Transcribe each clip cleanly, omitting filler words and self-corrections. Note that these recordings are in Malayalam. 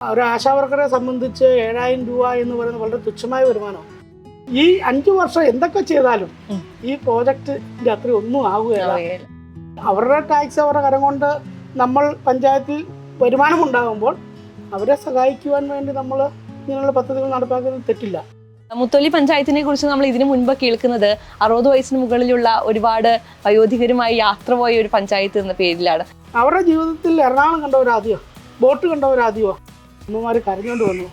ഒരു ആശാവർക്കറെ സംബന്ധിച്ച് 7000 രൂപ എന്ന് പറയുന്നത് വളരെ തുച്ഛമായ വരുമാനമാണ്. ഈ 5 വർഷം എന്തൊക്കെ ചെയ്താലും ഈ പ്രോജക്റ്റിന്റെ അത്ര ഒന്നും ആവുകയില്ല. അവരുടെ ടാക്സ് അവരുടെ കരം കൊണ്ട് നമ്മൾ പഞ്ചായത്തിൽ വരുമാനം ഉണ്ടാകുമ്പോൾ അവരെ സഹായിക്കുവാൻ വേണ്ടി നമ്മൾ ഇങ്ങനെയുള്ള പദ്ധതികൾ നടപ്പാക്കുന്നത് തെറ്റില്ല. മുത്തോലി പഞ്ചായത്തിനെ കുറിച്ച് നമ്മൾ ഇതിനു മുൻപ് കേൾക്കുന്നത് 60 വയസ്സിന് മുകളിലുള്ള ഒരുപാട് വയോധികരുമായി യാത്ര പോയ ഒരു പഞ്ചായത്ത് എന്ന പേരിലാണ്. അവരുടെ ജീവിതത്തിൽ എറണാകുളം കണ്ടവരാദ്യോ ബോട്ട് കണ്ടവരാദ്യോ അമ്മമാർ കരഞ്ഞുകൊണ്ട് വന്നു.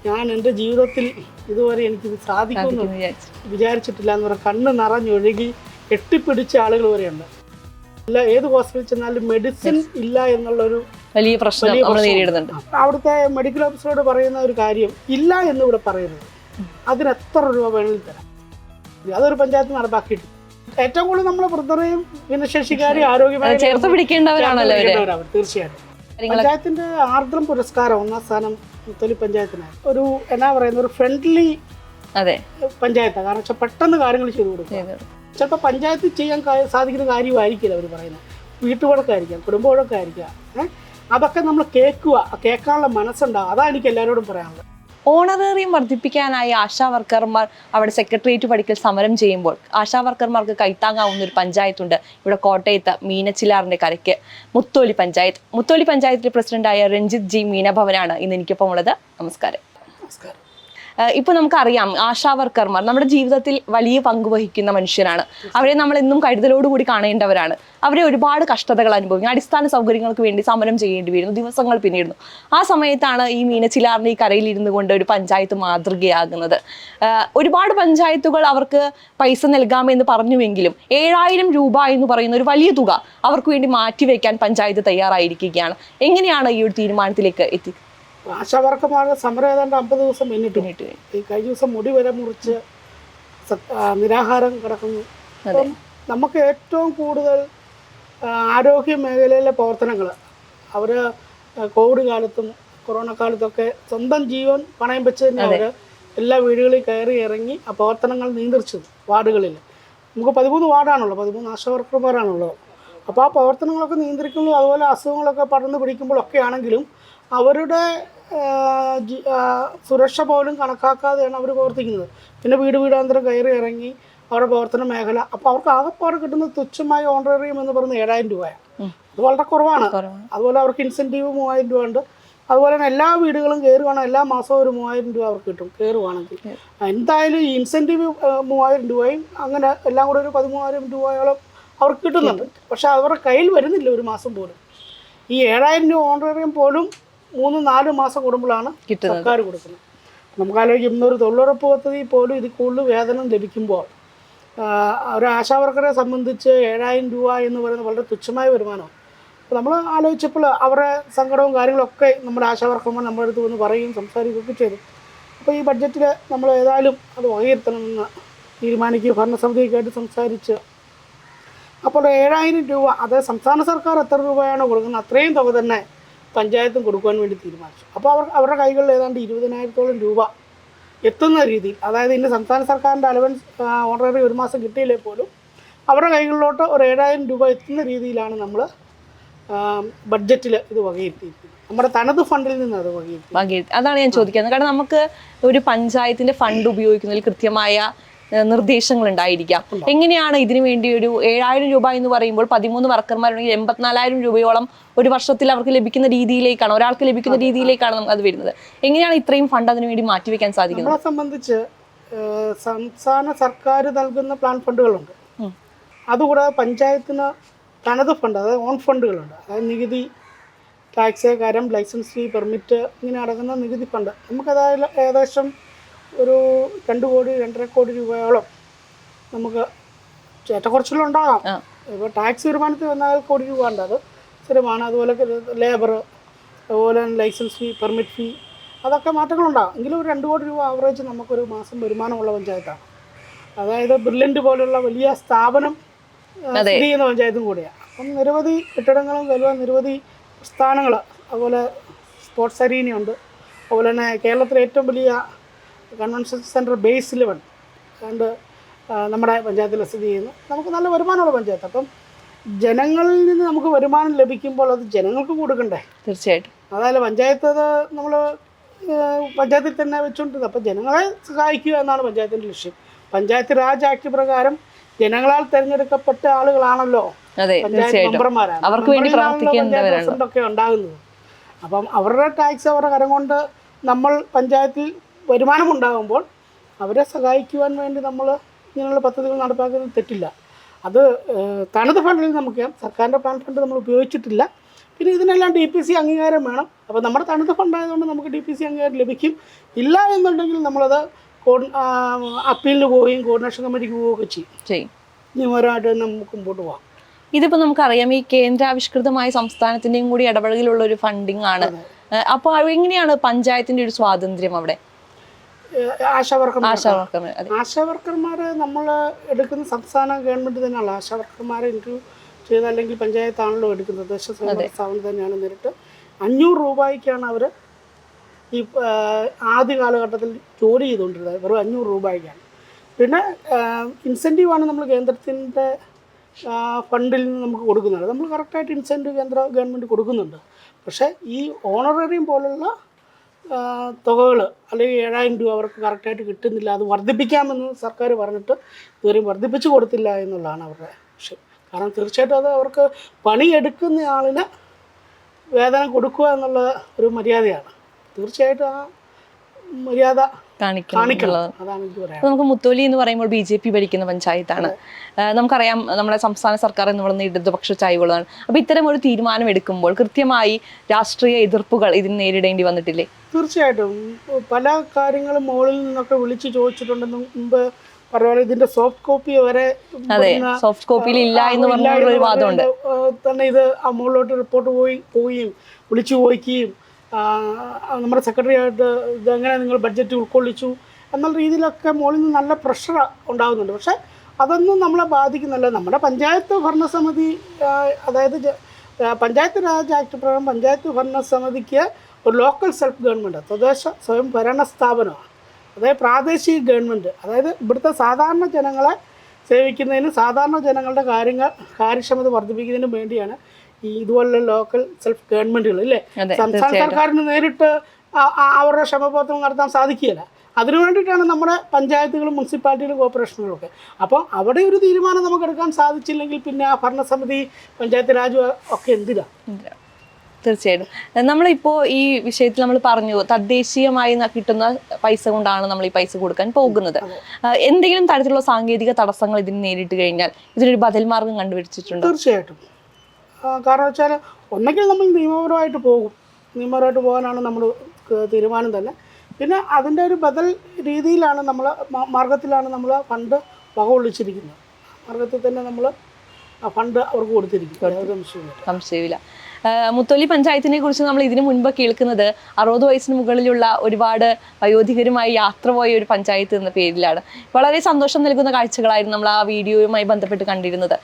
ഞാൻ എൻ്റെ ജീവിതത്തിൽ ഇതുവരെ എനിക്കിത് സാധിക്കുമെന്ന് വിചാരിച്ചിട്ടില്ല എന്ന് പറഞ്ഞാൽ കണ്ണ് നിറഞ്ഞൊഴുകി കെട്ടിപ്പിടിച്ച ആളുകൾ വരെയുണ്ട്. അല്ല, ഏത് ഹോസ്പിറ്റലിൽ ചെന്നാലും മെഡിസിൻ ഇല്ല എന്നുള്ളൊരു വലിയ പ്രശ്നം നേരിടുന്നുണ്ട്. അവിടുത്തെ മെഡിക്കൽ ഓഫീസറോട് പറയുന്ന ഒരു കാര്യം, ഇല്ല എന്ന് ഇവിടെ പറയുന്നത്, അതിന് എത്ര രൂപ വേണമെങ്കിൽ തരാം. അതൊരു പഞ്ചായത്ത് നടപ്പാക്കിയിട്ട് ഏറ്റവും കൂടുതൽ നമ്മൾ വൃദ്ധരെയും ഭിന്നശേഷിക്കാരെയും ആരോഗ്യമായി ചേർത്ത് പിടിക്കേണ്ടവരാണല്ലോ തീർച്ചയായിട്ടും. പഞ്ചായത്തിന്റെ ആർദ്രം പുരസ്കാരം 1ാം സ്ഥാനം മുത്തോലി പഞ്ചായത്തിന്. ഒരു എന്നാ പറയുന്ന ഒരു ഫ്രണ്ട്ലി പഞ്ചായത്താണ്. കാരണം വെച്ചാൽ പെട്ടെന്ന് കാര്യങ്ങൾ ചെയ്തു കൊടുക്കും. ചിലപ്പോൾ പഞ്ചായത്തിൽ ചെയ്യാൻ സാധിക്കുന്ന കാര്യമായിരിക്കില്ല അവർ പറയുന്നത്. വീട്ടുവഴക്കായിരിക്കാം, കുടുംബ വഴക്കായിരിക്കാം. അതൊക്കെ നമ്മൾ കേൾക്കാനുള്ള മനസ്സുണ്ടാകും. അതാണ് എനിക്ക് എല്ലാവരോടും പറയാനുള്ളത്. ഓണറേറിയം വർദ്ധിപ്പിക്കാനായി ആശാ വർക്കർമാർ അവിടെ സെക്രട്ടേറിയറ്റ് പടിക്കൽ സമരം ചെയ്യുമ്പോൾ ആശാ വർക്കർമാർക്ക് കൈത്താങ്ങാവുന്ന ഒരു പഞ്ചായത്തുണ്ട് ഇവിടെ കോട്ടയത്ത് മീനച്ചിലാറിന്റെ കരയ്ക്ക്, മുത്തോലി പഞ്ചായത്ത്. മുത്തോലി പഞ്ചായത്തിലെ പ്രസിഡന്റായ രഞ്ജിത്ത് ജി മീനഭവനാണ് ഇന്ന് എനിക്കൊപ്പം ഉള്ളത്. നമസ്കാരം. ഇപ്പൊ നമുക്കറിയാം, ആശാ വർക്കർമാർ നമ്മുടെ ജീവിതത്തിൽ വലിയ പങ്ക് വഹിക്കുന്ന മനുഷ്യരാണ്. അവരെ നമ്മൾ എന്നും കരുതലോടുകൂടി കാണേണ്ടവരാണ്. അവരെ ഒരുപാട് കഷ്ടതകൾ അനുഭവിക്കും. അടിസ്ഥാന സൗകര്യങ്ങൾക്ക് വേണ്ടി സമരം ചെയ്യേണ്ടി വരുന്നു, ദിവസങ്ങൾ പിന്നിടുന്നു. ആ സമയത്താണ് ഈ മീനച്ചിലാറിന്റെ ഈ കരയിൽ ഇരുന്നു കൊണ്ട് ഒരു പഞ്ചായത്ത് മാതൃകയാകുന്നത്. ഒരുപാട് പഞ്ചായത്തുകൾ അവർക്ക് പൈസ നൽകാമെന്ന് പറഞ്ഞുവെങ്കിലും 7000 രൂപ എന്ന് പറയുന്ന ഒരു വലിയ തുക അവർക്ക് വേണ്ടി മാറ്റിവെക്കാൻ പഞ്ചായത്ത് തയ്യാറായിരിക്കുകയാണ്. എങ്ങനെയാണ് ഈ ഒരു തീരുമാനത്തിലേക്ക് എത്തി? ആശാവർക്കന്മാരുടെ സമരം ഏതാണ്ട് 50 ദിവസം പിന്നിട്ട് ഈ കഴിഞ്ഞ ദിവസം മുടി വരെ മുറിച്ച് നിരാഹാരം കിടക്കുന്നു. അപ്പം നമുക്ക് ഏറ്റവും കൂടുതൽ ആരോഗ്യ മേഖലയിലെ പ്രവർത്തനങ്ങൾ അവർ കോവിഡ് കാലത്തും കൊറോണ കാലത്തൊക്കെ സ്വന്തം ജീവൻ പണയം വെച്ച് തന്നെ അവർ എല്ലാ വീടുകളിൽ കയറി ഇറങ്ങി ആ പ്രവർത്തനങ്ങൾ നിയന്ത്രിച്ചത്. വാർഡുകളിൽ നമുക്ക് 13 വാർഡാണുള്ളത്, 13 ആശാവർക്കർമാരാണുള്ളത്. അപ്പോൾ ആ പ്രവർത്തനങ്ങളൊക്കെ നിയന്ത്രിക്കുന്നു. അതുപോലെ അസുഖങ്ങളൊക്കെ പടർന്നു പിടിക്കുമ്പോഴൊക്കെ ആണെങ്കിലും അവരുടെ സുരക്ഷ പോലും കണക്കാക്കാതെയാണ് അവർ പ്രവർത്തിക്കുന്നത്. പിന്നെ വീടാന്തരം കയറി ഇറങ്ങി അവരുടെ പ്രവർത്തന മേഖല. അപ്പോൾ അവർക്ക് ആകെപ്പാട് കിട്ടുന്ന തുച്ഛമായ ഓണറേറിയം എന്ന് പറയുന്നത് 7000 രൂപയാണ്. അത് വളരെ കുറവാണ്. അതുപോലെ അവർക്ക് ഇൻസെൻറ്റീവ് 3000 രൂപ ഉണ്ട്. അതുപോലെ തന്നെ എല്ലാ വീടുകളും കയറുവാണെങ്കിൽ എല്ലാ മാസവും ഒരു 3000 രൂപ അവർക്ക് കിട്ടും കയറുവാണെങ്കിൽ. എന്തായാലും ഈ ഇൻസെൻറ്റീവ് 3000 രൂപയും അങ്ങനെ എല്ലാം കൂടെ ഒരു 13000 രൂപയോളം അവർക്ക് കിട്ടുന്നുണ്ട്. പക്ഷെ അവരുടെ കയ്യിൽ വരുന്നില്ല ഒരു മാസം പോലും. ഈ 7000 രൂപ ഓണറേറിയം പോലും 3-4 മാസം കൂടുമ്പോഴാണ് സർക്കാർ കൊടുക്കുന്നത്. നമുക്കാലോചിക്കും, ഇന്നൊരു തൊഴിലുറപ്പ് പദ്ധതി പോലും ഇതിൽ കൂടുതൽ വേതനം ലഭിക്കുമ്പോൾ ഒരു ആശാവർക്കറെ സംബന്ധിച്ച് 7000 രൂപ എന്ന് പറയുന്നത് വളരെ തുച്ഛമായ വരുമാനമാണ്. അപ്പോൾ നമ്മൾ ആലോചിച്ചപ്പോൾ അവരുടെ സങ്കടവും കാര്യങ്ങളൊക്കെ നമ്മുടെ ആശാവർക്കർമാർ നമ്മുടെ അടുത്ത് വന്ന് പറയുകയും സംസാരിക്കുകയൊക്കെ ചെയ്തു. അപ്പോൾ ഈ ബഡ്ജറ്റിൽ നമ്മൾ ഏതായാലും അത് വകയിരുത്തണമെന്ന് തീരുമാനിക്കുകയും ഭരണസമിതിയൊക്കെയായിട്ട് സംസാരിച്ച് അപ്പോൾ 7000 രൂപ, അത് സംസ്ഥാന സർക്കാർ എത്ര രൂപയാണോ കൊടുക്കുന്നത് അത്രയും തുക തന്നെ പഞ്ചായത്തും കൊടുക്കുവാൻ വേണ്ടി തീരുമാനിച്ചു. അപ്പോൾ അവരുടെ കൈകളിൽ ഏതാണ്ട് 20,000-ഓളം രൂപ എത്തുന്ന രീതിയിൽ, അതായത് ഇന്ന് സംസ്ഥാന സർക്കാരിൻ്റെ അലവൻസ് ഓണററി ഒരു മാസം കിട്ടിയില്ലേ പോലും അവരുടെ കൈകളിലോട്ട് ഒരു 7000 രൂപ എത്തുന്ന രീതിയിലാണ് നമ്മൾ ബഡ്ജറ്റിൽ ഇത് വകയിരുത്തിയിരിക്കുന്നത്. നമ്മുടെ തനത് ഫണ്ടിൽ നിന്ന് അത് വകയിരുത്തി. അതാണ് ഞാൻ ചോദിക്കുന്നത്. കാരണം നമുക്ക് ഒരു പഞ്ചായത്തിൻ്റെ ഫണ്ട് ഉപയോഗിക്കുന്നതിൽ കൃത്യമായ നിർദ്ദേശങ്ങൾ ഉണ്ടായിരിക്കാം. എങ്ങനെയാണ് ഇതിനു വേണ്ടി ഒരു 7000 രൂപ എന്ന് പറയുമ്പോൾ 13 വർക്കർമാരുണ്ടെങ്കിൽ 84,000 രൂപയോളം ഒരു വർഷത്തിൽ അവർക്ക് ലഭിക്കുന്ന രീതിയിലേക്കാണ്, ഒരാൾക്ക് ലഭിക്കുന്ന രീതിയിലേക്കാണ് നമുക്ക് അത് വരുന്നത്. എങ്ങനെയാണ് ഇത്രയും ഫണ്ട് അതിനു വേണ്ടി മാറ്റിവെക്കാൻ സാധിക്കുന്നത്? നമ്മളെ സംബന്ധിച്ച് സംസ്ഥാന സർക്കാർ നൽകുന്ന പ്ലാൻ ഫണ്ടുകളുണ്ട്. അതുകൂടാതെ പഞ്ചായത്തിന് തനത് ഫണ്ട്, അതായത് ഓൺ ഫണ്ടുകളുണ്ട്. അതായത് നികുതി, ടാക്സ്, കരം, ലൈസൻസ് ഫീ, പെർമിറ്റ്, ഇങ്ങനെ അടങ്ങുന്ന നികുതി ഫണ്ട്. നമുക്കതായത് ഏകദേശം ഒരു 2 കോടി 2.5 കോടി രൂപയോളം നമുക്ക് ഏറ്റക്കുറച്ചിലുണ്ടാകാം. ഇപ്പോൾ ടാക്സ് വരുമാനത്തിൽ 1 കോടി രൂപ ഉണ്ട്, അത് സ്ഥിരമാണ്. അതുപോലെ ലേബർ, അതുപോലെ ലൈസൻസ് ഫീ, പെർമിറ്റ് ഫീ, അതൊക്കെ മാറ്റങ്ങളുണ്ടാകും. എങ്കിലും ഒരു 2 കോടി രൂപ ആവറേജ് നമുക്കൊരു മാസം വരുമാനമുള്ള പഞ്ചായത്താണ്. അതായത് ബ്രില്യൻ്റ് പോലുള്ള വലിയ സ്ഥാപനം സ്ഥിതി ചെയ്യുന്ന പഞ്ചായത്തും കൂടിയാണ്. അപ്പം നിരവധി കെട്ടിടങ്ങളും നിരവധി സ്ഥാനങ്ങൾ, അതുപോലെ സ്പോർട്സ് അരീനയുണ്ട്. അതുപോലെ തന്നെ കേരളത്തിലെ ഏറ്റവും വലിയ കൺവെൻഷൻ സെൻറ്റർ ബേസ് 11 കണ്ട് നമ്മുടെ പഞ്ചായത്തിൽ സ്ഥിതി ചെയ്യുന്നു. നമുക്ക് നല്ല വരുമാനമുള്ള പഞ്ചായത്ത്. അപ്പം ജനങ്ങളിൽ നിന്ന് നമുക്ക് വരുമാനം ലഭിക്കുമ്പോൾ അത് ജനങ്ങൾക്ക് കൊടുക്കണ്ടേ? തീർച്ചയായിട്ടും. അതായത് പഞ്ചായത്ത് നമ്മൾ പഞ്ചായത്തിൽ തന്നെ വെച്ചുകൊണ്ടിരുന്നത്. അപ്പോൾ ജനങ്ങളെ സഹായിക്കുക എന്നാണ് പഞ്ചായത്തിൻ്റെ ലക്ഷ്യം. പഞ്ചായത്ത് രാജ് ആക്ട് പ്രകാരം ജനങ്ങളാൽ തിരഞ്ഞെടുക്കപ്പെട്ട ആളുകളാണല്ലോ പഞ്ചായത്ത് മെമ്പർമാരാണ്. പ്രസിഡന്റൊക്കെ ഉണ്ടാകുന്നത്. അപ്പം അവരുടെ ടാക്സ് അവരുടെ കരം കൊണ്ട് നമ്മൾ പഞ്ചായത്തിൽ വരുമാനമുണ്ടാകുമ്പോൾ അവരെ സഹായിക്കുവാൻ വേണ്ടി നമ്മൾ ഇങ്ങനെയുള്ള പദ്ധതികൾ നടപ്പാക്കുന്നത് തെറ്റില്ല. അത് തനത് ഫണ്ടിൽ നമുക്ക് സർക്കാരിൻ്റെ പ്ലാൻ ഫണ്ട് നമ്മൾ ഉപയോഗിച്ചിട്ടില്ല. പിന്നെ ഇതിനെല്ലാം DPC അംഗീകാരം വേണം. അപ്പോൾ നമ്മുടെ തനത് ഫണ്ടായതുകൊണ്ട് നമുക്ക് DPC അംഗീകാരം ലഭിക്കും. ഇല്ല എന്നുണ്ടെങ്കിൽ നമ്മളത് അപ്പീലിന് പോവുകയും കോർഡിനേഷൻ കമ്മിറ്റിക്ക് പോവുകയൊക്കെ ചെയ്യും. നിയമപരമായിട്ട് തന്നെ നമുക്ക് മുമ്പോട്ട് പോകാം. ഇതിപ്പോൾ നമുക്കറിയാം ഈ കേന്ദ്രാവിഷ്കൃതമായ സംസ്ഥാനത്തിൻ്റെയും കൂടി ഇടപെടലിലുള്ള ഒരു ഫണ്ടിങ് ആണ്. അപ്പോൾ എങ്ങനെയാണ് പഞ്ചായത്തിൻ്റെ ഒരു സ്വാതന്ത്ര്യം അവിടെ? ആശാവർക്കർമാർ നമ്മൾ എടുക്കുന്ന സംസ്ഥാന ഗവൺമെൻറ് തന്നെയാണ് ആശാവർക്കർമാരെ ഇൻട്രവ്യൂ ചെയ്ത്, അല്ലെങ്കിൽ പഞ്ചായത്താണല്ലോ എടുക്കുന്നത്. തദ്ദേശ സ്വയംഭരണ സ്ഥാപനം തന്നെയാണ് നേരിട്ട്. 500 രൂപയ്ക്കാണ് അവർ ഈ ആദ്യ കാലഘട്ടത്തിൽ ജോലി ചെയ്തുകൊണ്ടിരുന്നത്. വെറും 500 രൂപയ്ക്കാണ്. പിന്നെ ഇൻസെൻറ്റീവാണ് നമ്മൾ കേന്ദ്രത്തിൻ്റെ ഫണ്ടിൽ നിന്ന് നമുക്ക് കൊടുക്കുന്നത്. നമ്മൾ കറക്റ്റായിട്ട് ഇൻസെൻറ്റീവ് കേന്ദ്ര ഗവൺമെൻറ് കൊടുക്കുന്നുണ്ട്. പക്ഷേ ഈ ഓണറേറിയം പോലുള്ള തുകകൾ അല്ലെങ്കിൽ 7000 രൂപ അവർക്ക് കറക്റ്റായിട്ട് കിട്ടുന്നില്ല. അത് വർദ്ധിപ്പിക്കാമെന്ന് സർക്കാർ പറഞ്ഞിട്ട് ഇതുവരെയും വർദ്ധിപ്പിച്ചു കൊടുത്തില്ല എന്നുള്ളതാണ് അവരുടെ വിഷയം. കാരണം തീർച്ചയായിട്ടും അത് അവർക്ക് പണിയെടുക്കുന്ന ആളിന് വേതനം കൊടുക്കുക എന്നുള്ള ഒരു മര്യാദയാണ്. തീർച്ചയായിട്ടും ആ മര്യാദ കാണിക്കണം. അതാണ് എനിക്ക് പറയാം. നമുക്ക് മുത്തോലി എന്ന് പറയുമ്പോൾ BJP ഭരിക്കുന്ന പഞ്ചായത്താണ്. നമുക്കറിയാം നമ്മുടെ സംസ്ഥാന സർക്കാർ എന്ന് പറയുന്ന ഇടതുപക്ഷ ചായ്വുകളാണ്. അപ്പോൾ ഇത്തരം ഒരു തീരുമാനം എടുക്കുമ്പോൾ കൃത്യമായി രാഷ്ട്രീയ എതിർപ്പുകൾ ഇതിന് നേരിടേണ്ടി വന്നിട്ടില്ലേ? തീർച്ചയായിട്ടും പല കാര്യങ്ങളും മുകളിൽ നിന്നൊക്കെ വിളിച്ച് ചോദിച്ചിട്ടുണ്ടെന്ന് മുമ്പ് പറഞ്ഞ ഇതിന്റെ സോഫ്റ്റ് കോപ്പി വരെ സോഫ്റ്റ് കോപ്പിയിൽ ഇല്ല എന്ന് പറഞ്ഞൊരു വാദമുണ്ട് തന്നെ. ഇത് മുകളിലോട്ട് റിപ്പോർട്ട് പോവുകയും വിളിച്ചു ചോദിക്കുകയും നമ്മുടെ സെക്രട്ടറി ആയിട്ട് ഇതെങ്ങനെ നിങ്ങൾ ബഡ്ജറ്റ് ഉൾക്കൊള്ളിച്ചു എന്നുള്ള രീതിയിലൊക്കെ മുകളിൽ നിന്ന് നല്ല പ്രഷർ ഉണ്ടാകുന്നുണ്ട്. പക്ഷേ അതൊന്നും നമ്മളെ ബാധിക്കുന്നില്ല. നമ്മുടെ പഞ്ചായത്ത് ഭരണസമിതി, അതായത് പഞ്ചായത്ത് രാജ് ആക്ട് പ്രകാരം പഞ്ചായത്ത് ഭരണസമിതിക്ക് ഒരു ലോക്കൽ സെൽഫ് ഗവൺമെൻറ്, തദ്ദേശ സ്വയം ഭരണ സ്ഥാപനമാണ്. അതായത് പ്രാദേശിക ഗവൺമെൻറ്, അതായത് ഇവിടുത്തെ സാധാരണ ജനങ്ങളെ സേവിക്കുന്നതിനും സാധാരണ ജനങ്ങളുടെ കാര്യക്ഷമത വർദ്ധിപ്പിക്കുന്നതിനും വേണ്ടിയാണ് ഈ ഇതുപോലുള്ള ലോക്കൽ സെൽഫ് ഗവൺമെൻറ്റുകൾ ഇല്ലേ. സംസ്ഥാന സർക്കാരിന് നേരിട്ട് അവരുടെ ക്ഷമപ്രവർത്തനം നടത്താൻ സാധിക്കുകയില്ല. അതിനു വേണ്ടിയിട്ടാണ് നമ്മുടെ പഞ്ചായത്തുകളും മുനിസിപ്പാലിറ്റികളും കോർപ്പറേഷനുകളും ഒക്കെ. അപ്പോൾ അവിടെ ഒരു തീരുമാനം നമുക്ക് എടുക്കാൻ സാധിച്ചില്ലെങ്കിൽ പിന്നെ ആ ഭരണസമിതി പഞ്ചായത്ത് രാജ് ഒക്കെ എന്തിനാണ്? തീർച്ചയായിട്ടും. നമ്മളിപ്പോൾ ഈ വിഷയത്തിൽ നമ്മൾ പറഞ്ഞു തദ്ദേശീയമായി കിട്ടുന്ന പൈസ കൊണ്ടാണ് നമ്മൾ ഈ പൈസ കൊടുക്കാൻ പോകുന്നത്. എന്തെങ്കിലും തരത്തിലുള്ള സാങ്കേതിക തടസ്സങ്ങൾ ഇതിന് നേരിട്ട് കഴിഞ്ഞാൽ ഇതിനൊരു ബദൽ മാർഗം കണ്ടുപിടിച്ചിട്ടുണ്ടോ? തീർച്ചയായിട്ടും. കാരണം വെച്ചാൽ ഒന്നെങ്കിൽ നമ്മൾ നിയമപരമായിട്ട് പോകും. നിയമപരമായിട്ട് പോകാനാണ് നമ്മൾ തീരുമാനം തന്നെ. പിന്നെ അതിൻ്റെ ഒരു ബദൽ രീതിയിലാണ് മാർഗത്തിലാണ് നമ്മൾ ഫണ്ട് വകകൊള്ളിച്ചിരിക്കുന്നത്. മാർഗത്തിൽ തന്നെ നമ്മൾ ആ ഫണ്ട് അവർക്ക് കൊടുത്തിരിക്കും. സംശയമില്ല. മുത്തോലി പഞ്ചായത്തിനെ കുറിച്ച് നമ്മൾ ഇതിനു മുൻപ് കേൾക്കുന്നത് 60 വയസ്സിന് മുകളിലുള്ള ഒരുപാട് വയോധികരുമായി യാത്ര പോയ ഒരു പഞ്ചായത്ത് എന്ന പേരിലാണ്. വളരെ സന്തോഷം നൽകുന്ന കാഴ്ചകളായിരുന്നു നമ്മൾ ആ വീഡിയോയുമായി ബന്ധപ്പെട്ട് കണ്ടിരുന്നത്.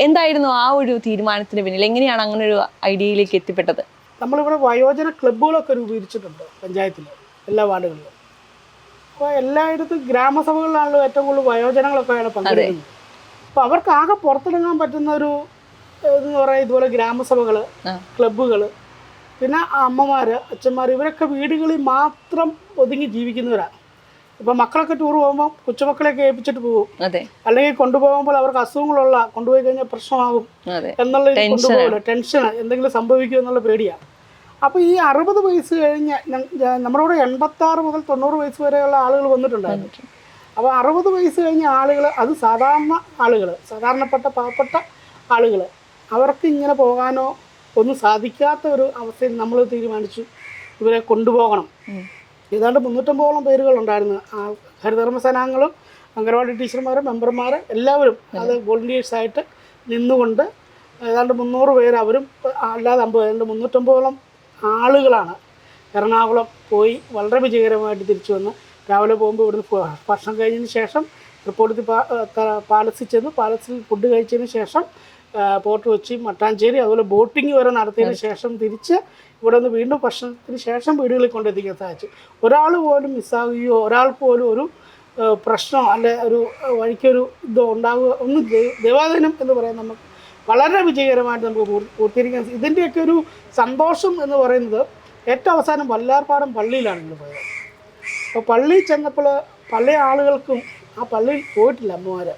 എന്തായിരുന്നു ആ ഒരു തീരുമാനത്തിന് പിന്നിൽ? എങ്ങനെയാണ് അങ്ങനെ ഒരു ഐഡിയയിലേക്ക് എത്തിപ്പെട്ടത്? നമ്മളിവിടെ വയോജന ക്ലബ്ബുകളൊക്കെ രൂപീകരിച്ചിട്ടുണ്ട് പഞ്ചായത്തിൽ, എല്ലാ വാർഡുകളിലും. അപ്പോൾ എല്ലായിടത്തും ഗ്രാമസഭകളിലാണല്ലോ ഏറ്റവും കൂടുതൽ വയോജനങ്ങളൊക്കെയാണ് പങ്കെടുക്കുന്നത്. അപ്പോൾ അവർക്ക് ആകെ പുറത്തിറങ്ങാൻ പറ്റുന്ന ഒരു എന്ന് പറയുക ഇതുപോലെ ഗ്രാമസഭകൾ, ക്ലബ്ബുകൾ, പിന്നെ അമ്മമാർ, അച്ഛന്മാർ, ഇവരൊക്കെ വീടുകളിൽ മാത്രം ഒതുങ്ങി ജീവിക്കുന്നവരാണ്. ഇപ്പം മക്കളൊക്കെ ടൂർ പോകുമ്പോൾ കൊച്ചുമക്കളെയൊക്കെ ഏൽപ്പിച്ചിട്ട് പോകും. അല്ലെങ്കിൽ കൊണ്ടുപോകുമ്പോൾ അവർക്ക് അസുഖങ്ങളുള്ള കൊണ്ടുപോയി കഴിഞ്ഞാൽ പ്രശ്നമാകും എന്നുള്ള കൊണ്ടുപോകില്ല. ടെൻഷന് എന്തെങ്കിലും സംഭവിക്കും എന്നുള്ള പേടിയാണ്. അപ്പോൾ ഈ 60 വയസ്സ് കഴിഞ്ഞ് നമ്മുടെ ഇവിടെ 86 മുതൽ 90 വയസ്സ് വരെയുള്ള ആളുകൾ വന്നിട്ടുണ്ടായിരുന്നു. അപ്പോൾ 60 വയസ്സ് കഴിഞ്ഞ ആളുകൾ, അത് സാധാരണ ആളുകൾ, സാധാരണപ്പെട്ട പാവപ്പെട്ട ആളുകൾ, അവർക്ക് ഇങ്ങനെ പോകാനോ ഒന്നും സാധിക്കാത്ത ഒരു അവസ്ഥയിൽ നമ്മൾ തീരുമാനിച്ചു ഇവരെ കൊണ്ടുപോകണം. ഏതാണ്ട് 350ഓളം പേരുകളുണ്ടായിരുന്നു. ഹരിതകർമ്മസേനാംഗങ്ങളും അംഗനവാടി ടീച്ചർമാരും മെമ്പർമാർ എല്ലാവരും അത് വോളണ്ടിയേഴ്സായിട്ട് നിന്നുകൊണ്ട് ഏതാണ്ട് 300 പേര്, അവരും അല്ലാതെ 350ഓളം ആളുകളാണ് എറണാകുളം പോയി വളരെ വിജയകരമായിട്ട് തിരിച്ചു വന്ന് രാവിലെ പോകുമ്പോൾ ഇവിടുന്ന് ഭക്ഷണം കഴിഞ്ഞതിന് ശേഷം റിപ്പോർട്ട് പാലസിൽ ചെന്ന് പാലസിൽ ഫുഡ് കഴിച്ചതിന് ശേഷം പോർട്ട് കൊച്ചി, മട്ടാഞ്ചേരി, അതുപോലെ ബോട്ടിങ് വരെ നടത്തിയതിന് ശേഷം തിരിച്ച് ഇവിടെ നിന്ന് വീണ്ടും ഭക്ഷണത്തിന് ശേഷം വീടുകളിൽ കൊണ്ടെത്തിക്കാൻ സാധിച്ചു. ഒരാൾ പോലും മിസ്സാകുകയോ ഒരാൾക്ക് പോലും ഒരു പ്രശ്നം അല്ലെ ഒരു വഴിക്കൊരു ഇതോ ഉണ്ടാവുക ഒന്നും ദൈവാധീനം എന്ന് പറയാൻ നമുക്ക് വളരെ വിജയകരമായിട്ട് നമുക്ക് പൂർത്തീകരിക്കാൻ. ഇതിൻ്റെയൊക്കെ ഒരു സന്തോഷം എന്ന് പറയുന്നത് ഏറ്റവും അവസാനം വല്ലാർപാടം പള്ളിയിലാണ് ഞങ്ങൾ പോയത്. അപ്പോൾ പള്ളിയിൽ ചെന്നപ്പോൾ പല ആളുകൾക്കും ആ പള്ളിയിൽ പോയിട്ടില്ല, അമ്മമാർ